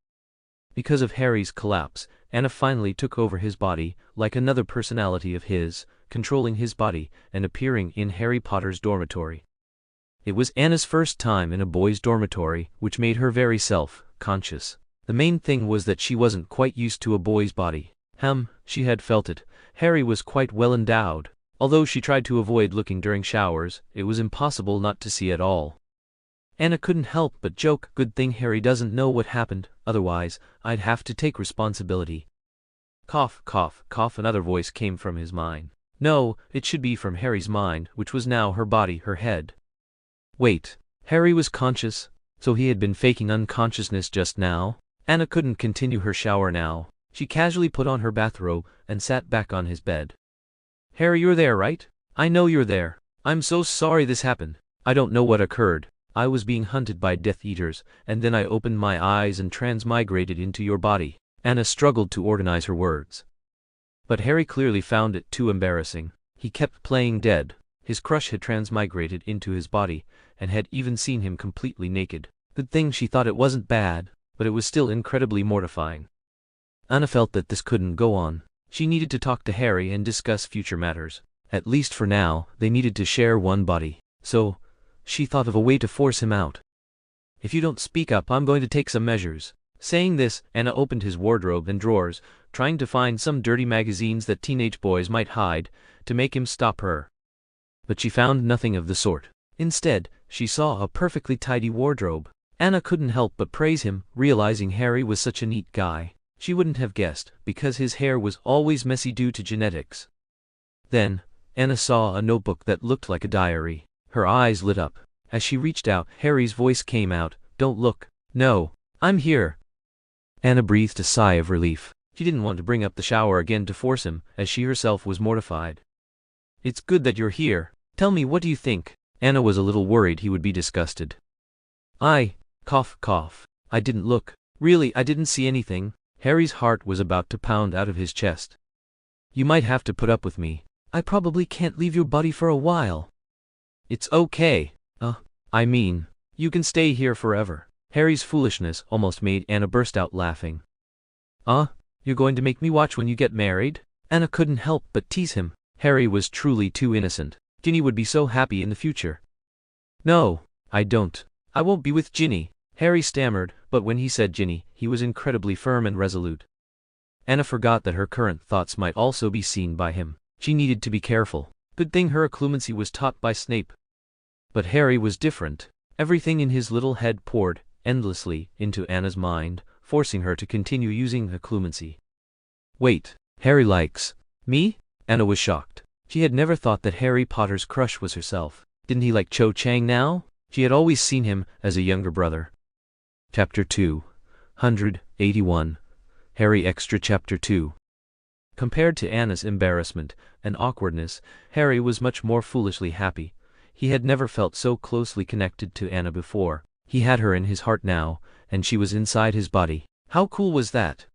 Because of Harry's collapse, Anna finally took over his body, like another personality of his, controlling his body and appearing in Harry Potter's dormitory. It was Anna's first time in a boys' dormitory, which made her very self-conscious. The main thing was that she wasn't quite used to a boy's body. She had felt it. Harry was quite well endowed. Although she tried to avoid looking during showers, it was impossible not to see at all. Anna couldn't help but joke, "Good thing Harry doesn't know what happened, otherwise, I'd have to take responsibility." Cough, cough, cough, another voice came from his mind. No, it should be from Harry's mind, which was now her body, her head. Wait, Harry was conscious, so he had been faking unconsciousness just now? Anna couldn't continue her shower now. She casually put on her bathrobe and sat back on his bed. "Harry, you're there, right? I know you're there. I'm so sorry this happened. I don't know what occurred. I was being hunted by Death Eaters, and then I opened my eyes and transmigrated into your body." Anna struggled to organize her words. But Harry clearly found it too embarrassing. He kept playing dead. His crush had transmigrated into his body, and had even seen him completely naked. Good thing she thought it wasn't bad, but it was still incredibly mortifying. Anna felt that this couldn't go on. She needed to talk to Harry and discuss future matters. At least for now, they needed to share one body. So, she thought of a way to force him out. "If you don't speak up, I'm going to take some measures." Saying this, Anna opened his wardrobe and drawers, trying to find some dirty magazines that teenage boys might hide, to make him stop her. But she found nothing of the sort. Instead, she saw a perfectly tidy wardrobe. Anna couldn't help but praise him, realizing Harry was such a neat guy. She wouldn't have guessed, because his hair was always messy due to genetics. Then, Anna saw a notebook that looked like a diary. Her eyes lit up. As she reached out, Harry's voice came out, "Don't look." "No, I'm here." Anna breathed a sigh of relief. She didn't want to bring up the shower again to force him, as she herself was mortified. "It's good that you're here. Tell me, what do you think?" Anna was a little worried he would be disgusted. Cough, cough. "I didn't look. Really, I didn't see anything." Harry's heart was about to pound out of his chest. "You might have to put up with me. I probably can't leave your body for a while." "It's okay. I mean, you can stay here forever." Harry's foolishness almost made Anna burst out laughing. You're going to make me watch when you get married?" Anna couldn't help but tease him. Harry was truly too innocent. Ginny would be so happy in the future. "No, I don't. I won't be with Ginny," Harry stammered, but when he said Ginny, he was incredibly firm and resolute. Anna forgot that her current thoughts might also be seen by him. She needed to be careful. Good thing her occlumency was taught by Snape. But Harry was different. Everything in his little head poured endlessly into Anna's mind, forcing her to continue using occlumency. "Wait, Harry likes me?" Anna was shocked. She had never thought that Harry Potter's crush was herself. Didn't he like Cho Chang now? She had always seen him as a younger brother. Chapter 281. Harry Extra Chapter 2. Compared to Anna's embarrassment and awkwardness, Harry was much more foolishly happy. He had never felt so closely connected to Anna before. He had her in his heart now, and she was inside his body. How cool was that?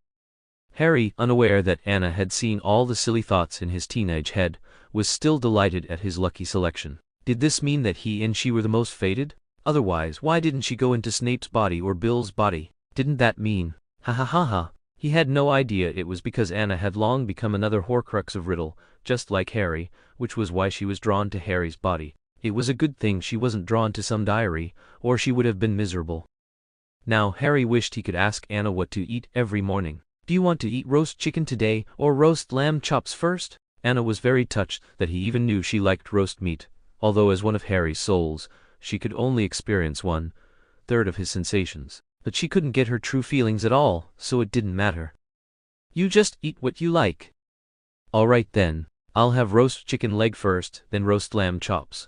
Harry, unaware that Anna had seen all the silly thoughts in his teenage head, was still delighted at his lucky selection. Did this mean that he and she were the most fated? Otherwise, why didn't she go into Snape's body or Bill's body? Didn't that mean? Ha ha ha ha. He had no idea it was because Anna had long become another Horcrux of Riddle, just like Harry, which was why she was drawn to Harry's body. It was a good thing she wasn't drawn to some diary, or she would have been miserable. Now Harry wished he could ask Anna what to eat every morning. "Do you want to eat roast chicken today, or roast lamb chops first?" Anna was very touched that he even knew she liked roast meat, although as one of Harry's souls, she could only experience 1/3 of his sensations. But she couldn't get her true feelings at all, so it didn't matter. "You just eat what you like." "All right then, I'll have roast chicken leg first, then roast lamb chops."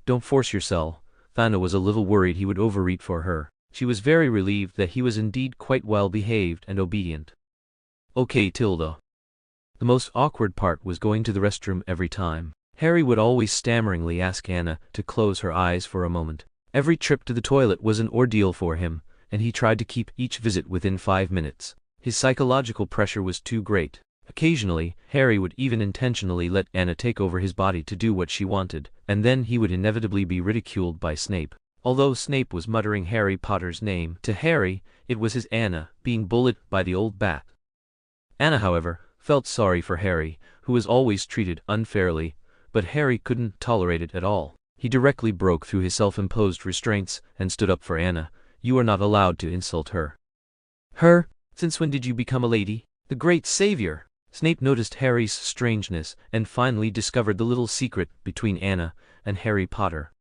Don't force yourself." Anna was a little worried he would overeat for her. She was very relieved that he was indeed quite well behaved and obedient. "Okay, Tilda." The most awkward part was going to the restroom every time. Harry would always stammeringly ask Anna to close her eyes for a moment. Every trip to the toilet was an ordeal for him, and he tried to keep each visit within 5 minutes. His psychological pressure was too great. Occasionally, Harry would even intentionally let Anna take over his body to do what she wanted, and then he would inevitably be ridiculed by Snape. Although Snape was muttering Harry Potter's name to Harry, it was his Anna being bullied by the old bat. Anna, however, felt sorry for Harry, who was always treated unfairly, but Harry couldn't tolerate it at all. He directly broke through his self-imposed restraints and stood up for Anna. "You are not allowed to insult her." Her? Since when did you become a lady? The great savior! Snape noticed Harry's strangeness and finally discovered the little secret between Anna and Harry Potter.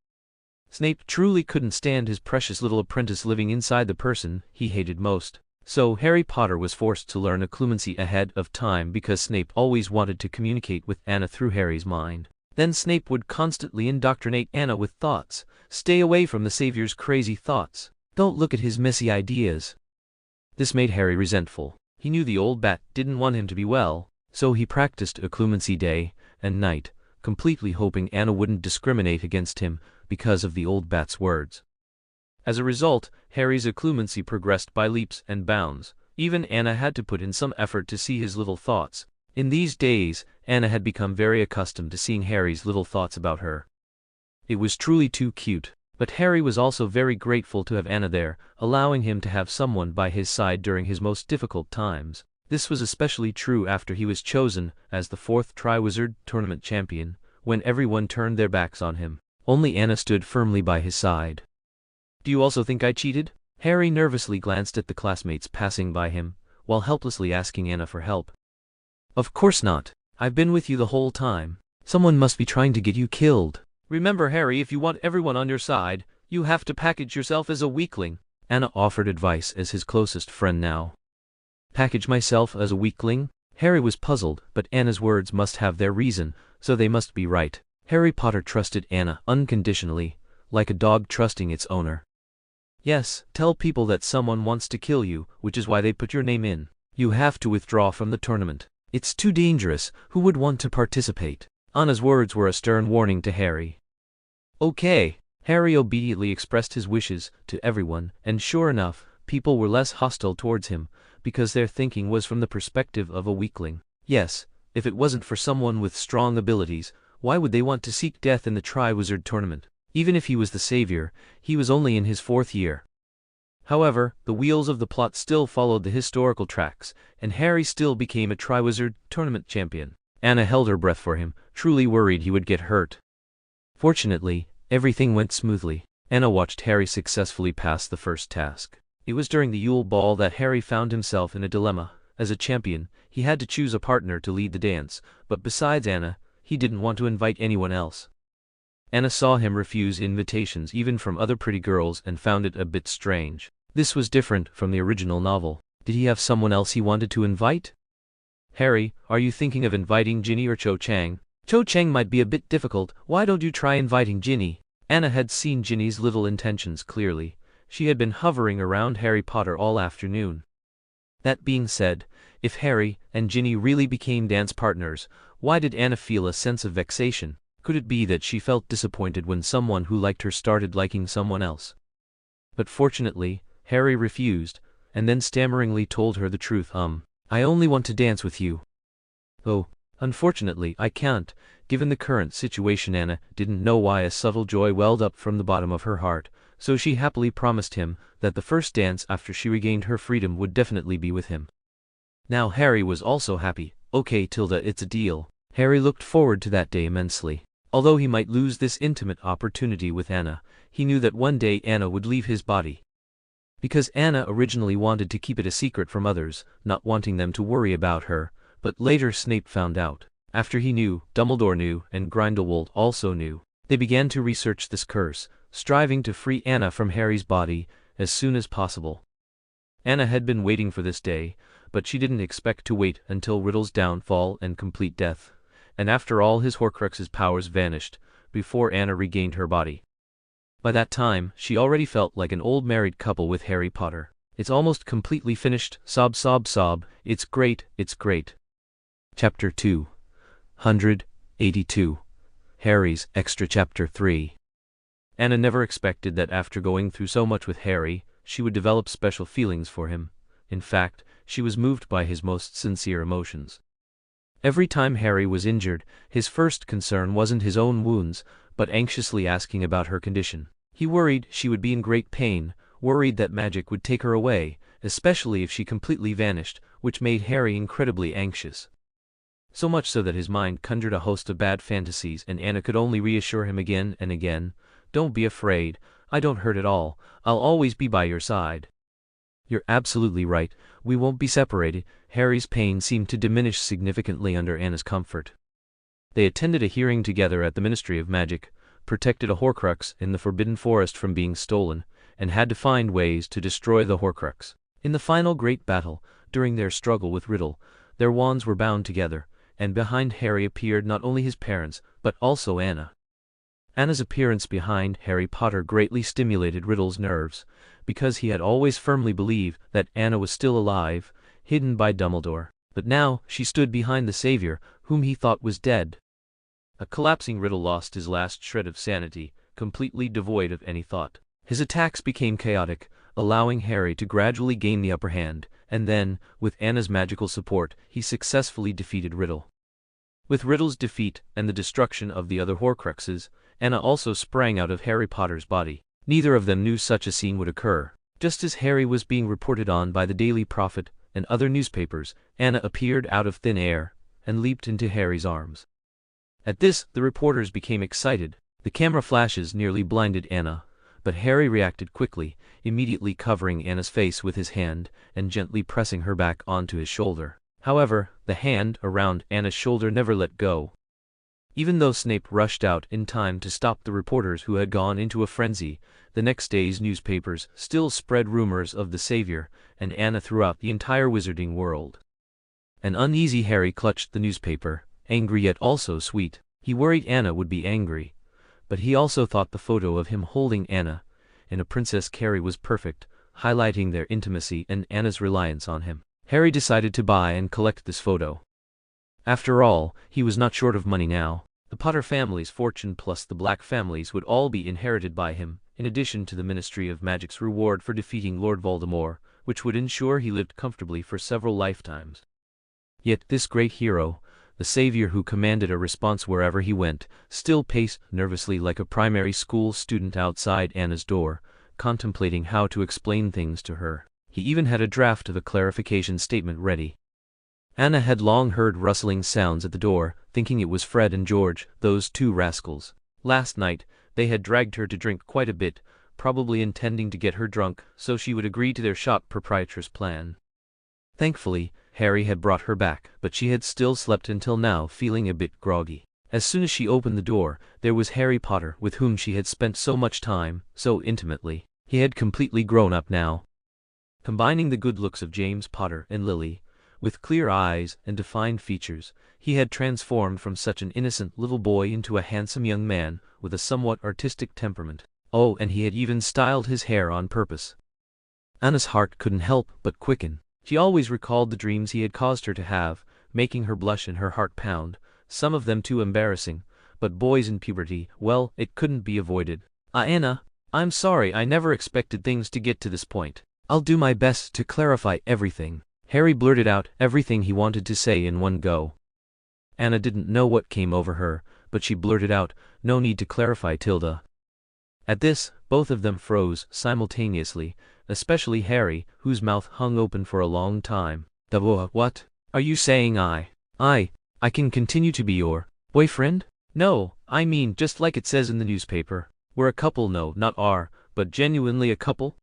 Snape truly couldn't stand his precious little apprentice living inside the person he hated most. So Harry Potter was forced to learn occlumency ahead of time because Snape always wanted to communicate with Anna through Harry's mind. Then Snape would constantly indoctrinate Anna with thoughts. Stay away from the Savior's crazy thoughts. Don't look at his messy ideas. This made Harry resentful. He knew the old bat didn't want him to be well, so he practiced occlumency day and night, completely hoping Anna wouldn't discriminate against him because of the old bat's words. As a result, Harry's occlumency progressed by leaps and bounds. Even Anna had to put in some effort to see his little thoughts. In these days, Anna had become very accustomed to seeing Harry's little thoughts about her. It was truly too cute. But Harry was also very grateful to have Anna there, allowing him to have someone by his side during his most difficult times. This was especially true after he was chosen as the 4th Triwizard Tournament champion, when everyone turned their backs on him. Only Anna stood firmly by his side. Do you also think I cheated? Harry nervously glanced at the classmates passing by him, while helplessly asking Anna for help. Of course not. I've been with you the whole time. Someone must be trying to get you killed. Remember, Harry, if you want everyone on your side, you have to package yourself as a weakling. Anna offered advice as his closest friend now. Package myself as a weakling? Harry was puzzled, but Anna's words must have their reason, so they must be right. Harry Potter trusted Anna unconditionally, like a dog trusting its owner. Yes, tell people that someone wants to kill you, which is why they put your name in. You have to withdraw from the tournament. It's too dangerous. Who would want to participate? Anna's words were a stern warning to Harry. Okay. Harry obediently expressed his wishes to everyone, and sure enough, people were less hostile towards him, because their thinking was from the perspective of a weakling. Yes, if it wasn't for someone with strong abilities, why would they want to seek death in the Triwizard Tournament? Even if he was the savior, he was only in his 4th year. However, the wheels of the plot still followed the historical tracks, and Harry still became a Triwizard Tournament champion. Anna held her breath for him, truly worried he would get hurt. Fortunately, everything went smoothly. Anna watched Harry successfully pass the first task. It was during the Yule Ball that Harry found himself in a dilemma. As a champion, he had to choose a partner to lead the dance, but besides Anna, he didn't want to invite anyone else. Anna saw him refuse invitations even from other pretty girls and found it a bit strange. This was different from the original novel. Did he have someone else he wanted to invite? Harry, are you thinking of inviting Ginny or Cho Chang? Cho Chang might be a bit difficult. Why don't you try inviting Ginny? Anna had seen Ginny's little intentions clearly. She had been hovering around Harry Potter all afternoon. That being said, if Harry and Ginny really became dance partners, why did Anna feel a sense of vexation? Could it be that she felt disappointed when someone who liked her started liking someone else? But fortunately, Harry refused, and then stammeringly told her the truth. I only want to dance with you. Oh, unfortunately, I can't. Given the current situation, Anna didn't know why a subtle joy welled up from the bottom of her heart, so she happily promised him that the first dance after she regained her freedom would definitely be with him. Now Harry was also happy. Okay, Tilda, it's a deal. Harry looked forward to that day immensely. Although he might lose this intimate opportunity with Anna, he knew that one day Anna would leave his body. Because Anna originally wanted to keep it a secret from others, not wanting them to worry about her, but later Snape found out. After he knew, Dumbledore knew, and Grindelwald also knew. They began to research this curse, striving to free Anna from Harry's body as soon as possible. Anna had been waiting for this day, but she didn't expect to wait until Riddle's downfall and complete death. And after all his Horcrux's powers vanished, before Anna regained her body. By that time, she already felt like an old married couple with Harry Potter. It's almost completely finished, sob sob sob, it's great, it's great. Chapter 282. Harry's Extra Chapter 3. Anna never expected that after going through so much with Harry, she would develop special feelings for him. In fact, she was moved by his most sincere emotions. Every time Harry was injured, his first concern wasn't his own wounds, but anxiously asking about her condition. He worried she would be in great pain, worried that magic would take her away, especially if she completely vanished, which made Harry incredibly anxious. So much so that his mind conjured a host of bad fantasies, and Anna could only reassure him again and again, "Don't be afraid, I don't hurt at all, I'll always be by your side." You're absolutely right, we won't be separated. Harry's pain seemed to diminish significantly under Anna's comfort. They attended a hearing together at the Ministry of Magic, protected a Horcrux in the Forbidden Forest from being stolen, and had to find ways to destroy the Horcrux. In the final great battle, during their struggle with Riddle, their wands were bound together, and behind Harry appeared not only his parents, but also Anna. Anna's appearance behind Harry Potter greatly stimulated Riddle's nerves, because he had always firmly believed that Anna was still alive, hidden by Dumbledore. But now, she stood behind the Savior, whom he thought was dead. A collapsing Riddle lost his last shred of sanity, completely devoid of any thought. His attacks became chaotic, allowing Harry to gradually gain the upper hand, and then, with Anna's magical support, he successfully defeated Riddle. With Riddle's defeat and the destruction of the other Horcruxes, Anna also sprang out of Harry Potter's body. Neither of them knew such a scene would occur. Just as Harry was being reported on by the Daily Prophet and other newspapers, Anna appeared out of thin air and leaped into Harry's arms. At this, the reporters became excited. The camera flashes nearly blinded Anna, but Harry reacted quickly, immediately covering Anna's face with his hand and gently pressing her back onto his shoulder. However, the hand around Anna's shoulder never let go. Even though Snape rushed out in time to stop the reporters who had gone into a frenzy, the next day's newspapers still spread rumors of the Savior and Anna throughout the entire wizarding world. An uneasy Harry clutched the newspaper, angry yet also sweet. He worried Anna would be angry, but he also thought the photo of him holding Anna in a Princess Carrie was perfect, highlighting their intimacy and Anna's reliance on him. Harry decided to buy and collect this photo. After all, he was not short of money now. The Potter family's fortune plus the Black family's would all be inherited by him, in addition to the Ministry of Magic's reward for defeating Lord Voldemort, which would ensure he lived comfortably for several lifetimes. Yet this great hero, the Savior who commanded a response wherever he went, still paced nervously like a primary school student outside Anna's door, contemplating how to explain things to her. He even had a draft of a clarification statement ready. Anna had long heard rustling sounds at the door, thinking it was Fred and George, those two rascals. Last night, they had dragged her to drink quite a bit, probably intending to get her drunk so she would agree to their shop proprietor's plan. Thankfully, Harry had brought her back, but she had still slept until now, feeling a bit groggy. As soon as she opened the door, there was Harry Potter, with whom she had spent so much time, so intimately. He had completely grown up now. Combining the good looks of James Potter and Lily, with clear eyes and defined features, he had transformed from such an innocent little boy into a handsome young man with a somewhat artistic temperament. Oh, and he had even styled his hair on purpose. Anna's heart couldn't help but quicken. She always recalled the dreams he had caused her to have, making her blush and her heart pound, some of them too embarrassing, but boys in puberty, well, it couldn't be avoided. Anna, I'm sorry, I never expected things to get to this point. I'll do my best to clarify everything. Harry blurted out everything he wanted to say in one go. Anna didn't know what came over her, but she blurted out, "No need to clarify, Tilda." At this, both of them froze simultaneously, especially Harry, whose mouth hung open for a long time. What? Are you saying I can continue to be your boyfriend? No, I mean just like it says in the newspaper. We're a couple, no, not are, but genuinely a couple?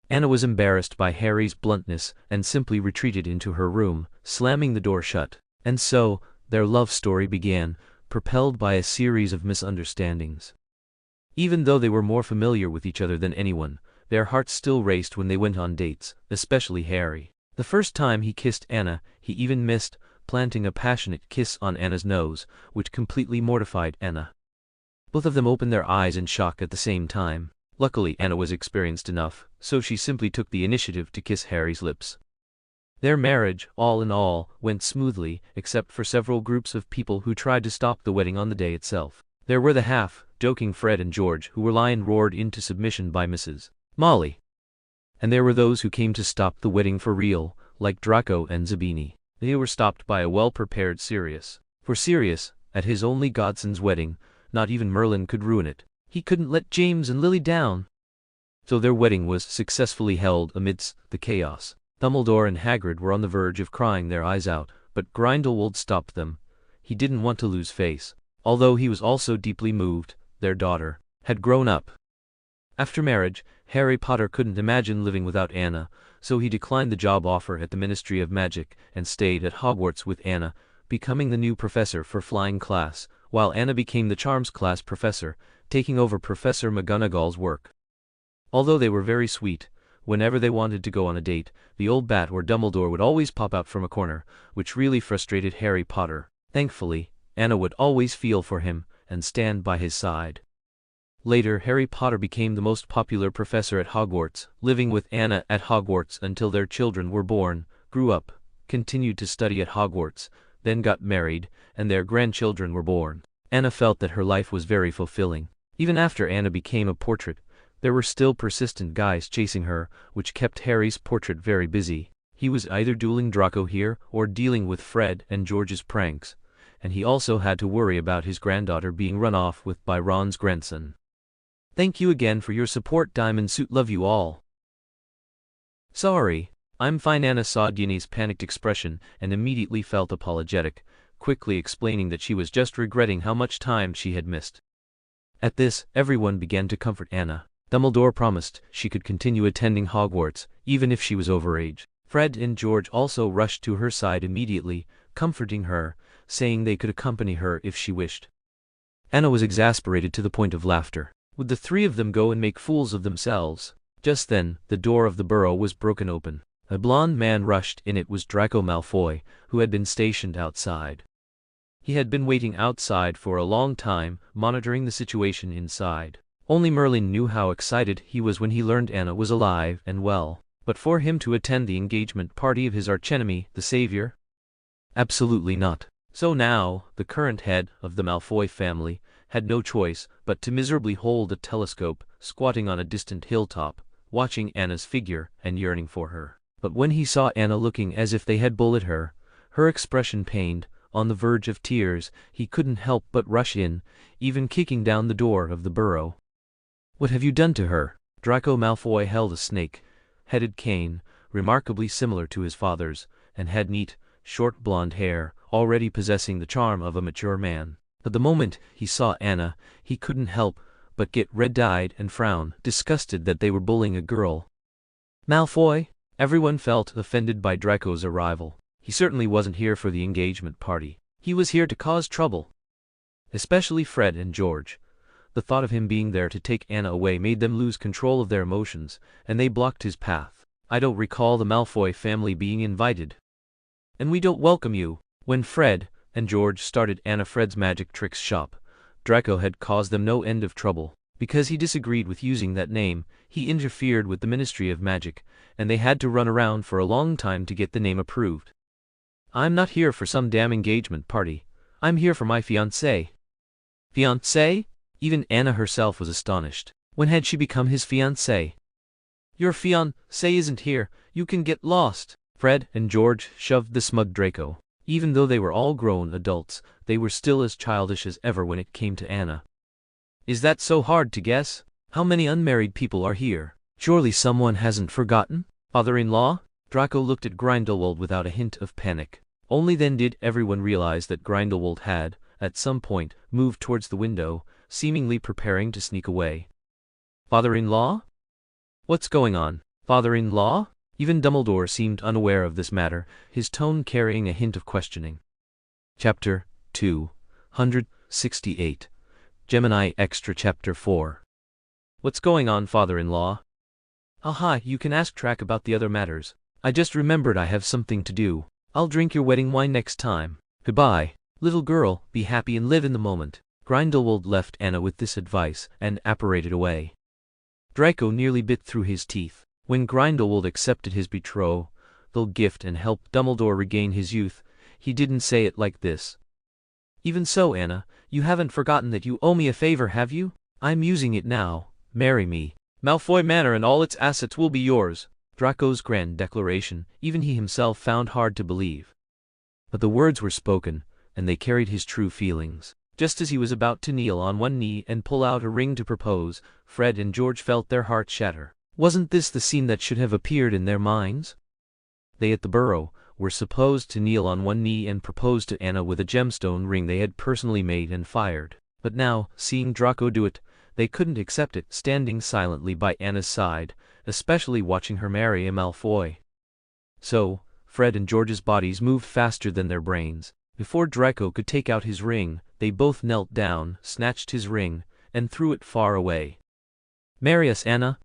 Anna was embarrassed by Harry's bluntness and simply retreated into her room, slamming the door shut. And so, their love story began, propelled by a series of misunderstandings. Even though they were more familiar with each other than anyone, their hearts still raced when they went on dates, especially Harry. The first time he kissed Anna, he even missed, planting a passionate kiss on Anna's nose, which completely mortified Anna. Both of them opened their eyes in shock at the same time. Luckily, Anna was experienced enough, so she simply took the initiative to kiss Harry's lips. Their marriage, all in all, went smoothly, except for several groups of people who tried to stop the wedding on the day itself. There were the half-joking Fred and George who were lion-roared into submission by Mrs. Molly. And there were those who came to stop the wedding for real, like Draco and Zabini. They were stopped by a well-prepared Sirius. For Sirius, at his only godson's wedding, not even Merlin could ruin it. He couldn't let James and Lily down. So their wedding was successfully held amidst the chaos. Dumbledore and Hagrid were on the verge of crying their eyes out, but Grindelwald stopped them. He didn't want to lose face. Although he was also deeply moved, their daughter had grown up. After marriage, Harry Potter couldn't imagine living without Anna, so he declined the job offer at the Ministry of Magic and stayed at Hogwarts with Anna, becoming the new professor for flying class, while Anna became the charms class professor, taking over Professor McGonagall's work. Although they were very sweet, whenever they wanted to go on a date, the old bat or Dumbledore would always pop out from a corner, which really frustrated Harry Potter. Thankfully, Anna would always feel for him and stand by his side. Later, Harry Potter became the most popular professor at Hogwarts, living with Anna at Hogwarts until their children were born, grew up, continued to study at Hogwarts, then got married, and their grandchildren were born. Anna felt that her life was very fulfilling. Even after Anna became a portrait, there were still persistent guys chasing her, which kept Harry's portrait very busy. He was either dueling Draco here or dealing with Fred and George's pranks, and he also had to worry about his granddaughter being run off with by Ron's grandson. Thank you again for your support, Diamond Suit. Love you all. Sorry, I'm fine. Anna saw Ginny's panicked expression and immediately felt apologetic, quickly explaining that she was just regretting how much time she had missed. At this, everyone began to comfort Anna. Dumbledore promised she could continue attending Hogwarts, even if she was overage. Fred and George also rushed to her side immediately, comforting her, saying they could accompany her if she wished. Anna was exasperated to the point of laughter. Would the three of them go and make fools of themselves? Just then, the door of the burrow was broken open. A blond man rushed in. It was Draco Malfoy, who had been stationed outside. He had been waiting outside for a long time, monitoring the situation inside. Only Merlin knew how excited he was when he learned Anna was alive and well. But for him to attend the engagement party of his archenemy, the Savior? Absolutely not. So now, the current head of the Malfoy family had no choice but to miserably hold a telescope, squatting on a distant hilltop, watching Anna's figure and yearning for her. But when he saw Anna looking as if they had bullied her, her expression pained, on the verge of tears, he couldn't help but rush in, even kicking down the door of the burrow. What have you done to her? Draco Malfoy held a snake-headed cane, remarkably similar to his father's, and had neat, short blonde hair, already possessing the charm of a mature man. But the moment he saw Anna, he couldn't help but get red-eyed and frown, disgusted that they were bullying a girl. Malfoy? Everyone felt offended by Draco's arrival. He certainly wasn't here for the engagement party. He was here to cause trouble. Especially Fred and George. The thought of him being there to take Anna away made them lose control of their emotions, and they blocked his path. I don't recall the Malfoy family being invited. And we don't welcome you. When Fred and George started Fred's magic tricks shop, Draco had caused them no end of trouble. Because he disagreed with using that name, he interfered with the Ministry of Magic, and they had to run around for a long time to get the name approved. I'm not here for some damn engagement party. I'm here for my fiancé. Fiancé? Even Anna herself was astonished. When had she become his fiancé? Your fiancé isn't here. You can get lost. Fred and George shoved the smug Draco. Even though they were all grown adults, they were still as childish as ever when it came to Anna. Is that so hard to guess? How many unmarried people are here? Surely someone hasn't forgotten? Father-in-law? Draco looked at Grindelwald without a hint of panic. Only then did everyone realize that Grindelwald had, at some point, moved towards the window, seemingly preparing to sneak away. Father-in-law? What's going on? Father-in-law? Even Dumbledore seemed unaware of this matter, his tone carrying a hint of questioning. Chapter 268. Gemini Extra Chapter 4. What's going on, father-in-law? Aha, you can ask Track about the other matters. I just remembered I have something to do. I'll drink your wedding wine next time. Goodbye. Little girl, be happy and live in the moment. Grindelwald left Anna with this advice and apparated away. Draco nearly bit through his teeth. When Grindelwald accepted his betrothal gift and helped Dumbledore regain his youth, he didn't say it like this. Even so, Anna, you haven't forgotten that you owe me a favor, have you? I'm using it now. Marry me. Malfoy Manor and all its assets will be yours. Draco's grand declaration, even he himself found hard to believe. But the words were spoken, and they carried his true feelings. Just as he was about to kneel on one knee and pull out a ring to propose, Fred and George felt their hearts shatter. Wasn't this the scene that should have appeared in their minds? They at the Burrow were supposed to kneel on one knee and propose to Anna with a gemstone ring they had personally made and fired. But now, seeing Draco do it, they couldn't accept it, standing silently by Anna's side, especially watching her marry a Malfoy. So, Fred and George's bodies moved faster than their brains. Before Draco could take out his ring, they both knelt down, snatched his ring, and threw it far away. "Marry us, Anna!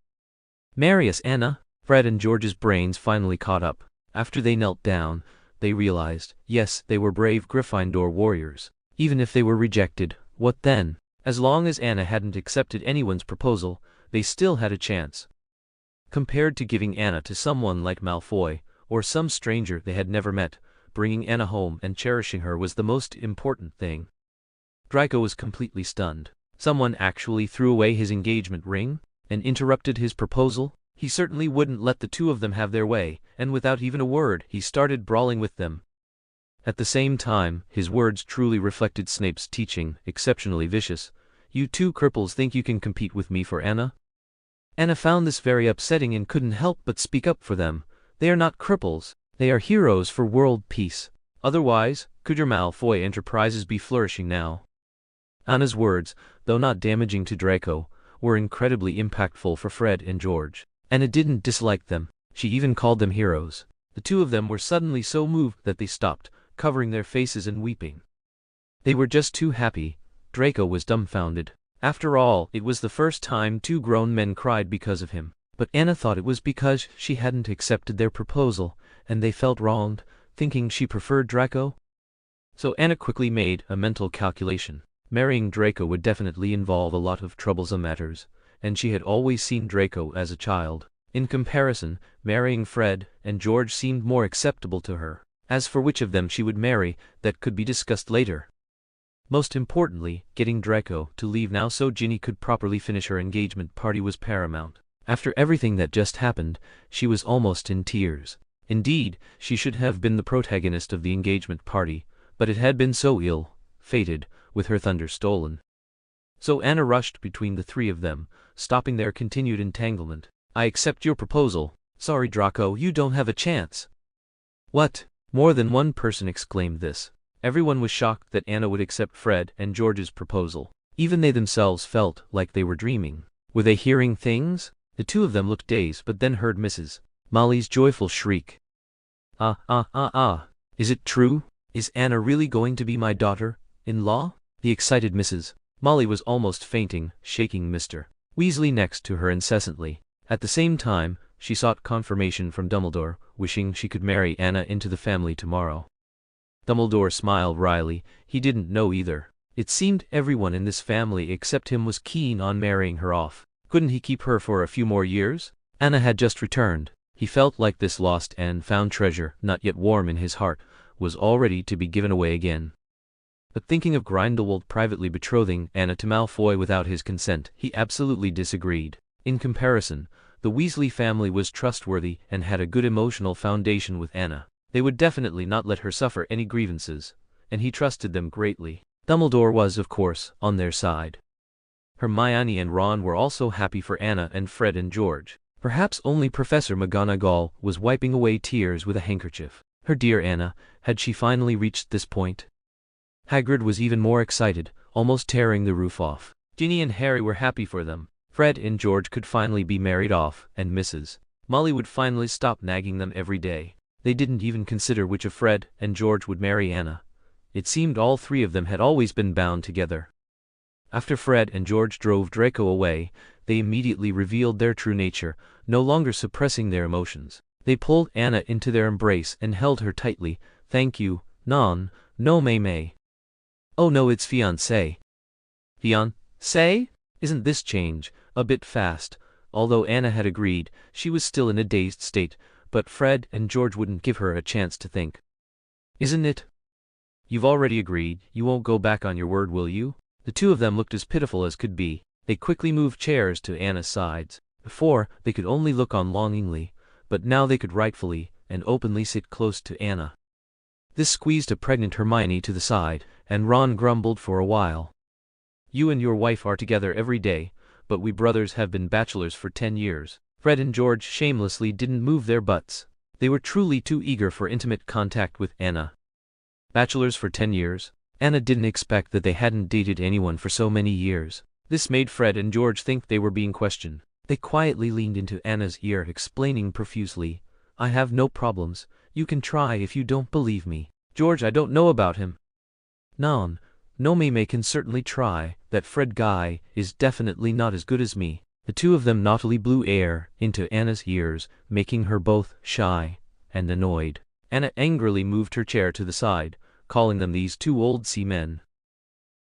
Marry us, Anna!" Fred and George's brains finally caught up. After they knelt down, they realized, yes, they were brave Gryffindor warriors. Even if they were rejected, what then? As long as Anna hadn't accepted anyone's proposal, they still had a chance. Compared to giving Anna to someone like Malfoy, or some stranger they had never met, bringing Anna home and cherishing her was the most important thing. Draco was completely stunned. Someone actually threw away his engagement ring and interrupted his proposal? He certainly wouldn't let the two of them have their way, and without even a word, he started brawling with them. At the same time, his words truly reflected Snape's teaching, exceptionally vicious. "You two cripples think you can compete with me for Anna?" Anna found this very upsetting and couldn't help but speak up for them. "They are not cripples. They are heroes for world peace. Otherwise, could your Malfoy enterprises be flourishing now?" Anna's words, though not damaging to Draco, were incredibly impactful for Fred and George. Anna didn't dislike them. She even called them heroes. The two of them were suddenly so moved that they stopped, covering their faces and weeping. They were just too happy. Draco was dumbfounded. After all, it was the first time two grown men cried because of him. But Anna thought it was because she hadn't accepted their proposal, and they felt wronged, thinking she preferred Draco. So Anna quickly made a mental calculation. Marrying Draco would definitely involve a lot of troublesome matters, and she had always seen Draco as a child. In comparison, marrying Fred and George seemed more acceptable to her. As for which of them she would marry, that could be discussed later. Most importantly, getting Draco to leave now so Ginny could properly finish her engagement party was paramount. After everything that just happened, she was almost in tears. Indeed, she should have been the protagonist of the engagement party, but it had been so ill-fated, with her thunder stolen. So Anna rushed between the three of them, stopping their continued entanglement. "I accept your proposal. Sorry, Draco, you don't have a chance." "What?" More than one person exclaimed this. Everyone was shocked that Anna would accept Fred and George's proposal. Even they themselves felt like they were dreaming. Were they hearing things? The two of them looked dazed but then heard Mrs. Molly's joyful shriek. Is it true? Is Anna really going to be my daughter-in-law?" The excited Mrs. Molly was almost fainting, shaking Mr. Weasley next to her incessantly. At the same time, she sought confirmation from Dumbledore, wishing she could marry Anna into the family tomorrow. Dumbledore smiled wryly. He didn't know either. It seemed everyone in this family except him was keen on marrying her off. Couldn't he keep her for a few more years? Anna had just returned. He felt like this lost and found treasure, not yet warm in his heart, was all ready to be given away again. But thinking of Grindelwald privately betrothing Anna to Malfoy without his consent, he absolutely disagreed. In comparison, the Weasley family was trustworthy and had a good emotional foundation with Anna. They would definitely not let her suffer any grievances, and he trusted them greatly. Dumbledore was, of course, on their side. Hermione and Ron were also happy for Anna and Fred and George. Perhaps only Professor McGonagall was wiping away tears with a handkerchief. Her dear Anna, had she finally reached this point? Hagrid was even more excited, almost tearing the roof off. Ginny and Harry were happy for them. Fred and George could finally be married off, and Mrs. Molly would finally stop nagging them every day. They didn't even consider which of Fred and George would marry Anna. It seemed all three of them had always been bound together. After Fred and George drove Draco away, they immediately revealed their true nature, no longer suppressing their emotions. They pulled Anna into their embrace and held her tightly. "Thank you, Non, no May. Oh no, it's fiancé." "Fiancé? Isn't this change a bit fast?" Although Anna had agreed, she was still in a dazed state, but Fred and George wouldn't give her a chance to think. "Isn't it? You've already agreed, you won't go back on your word, will you?" The two of them looked as pitiful as could be. They quickly moved chairs to Anna's sides. Before, they could only look on longingly, but now they could rightfully and openly sit close to Anna. This squeezed a pregnant Hermione to the side, and Ron grumbled for a while. "You and your wife are together every day, but we brothers have been bachelors for 10 years. Fred and George shamelessly didn't move their butts. They were truly too eager for intimate contact with Anna. Bachelors for 10 years? Anna didn't expect that they hadn't dated anyone for so many years. This made Fred and George think they were being questioned. They quietly leaned into Anna's ear, explaining profusely, "I have no problems, you can try if you don't believe me." "George, I don't know about him." "Non, no May can certainly try, that Fred guy is definitely not as good as me." The two of them naughtily blew air into Anna's ears, making her both shy and annoyed. Anna angrily moved her chair to the side, calling them these two old seamen.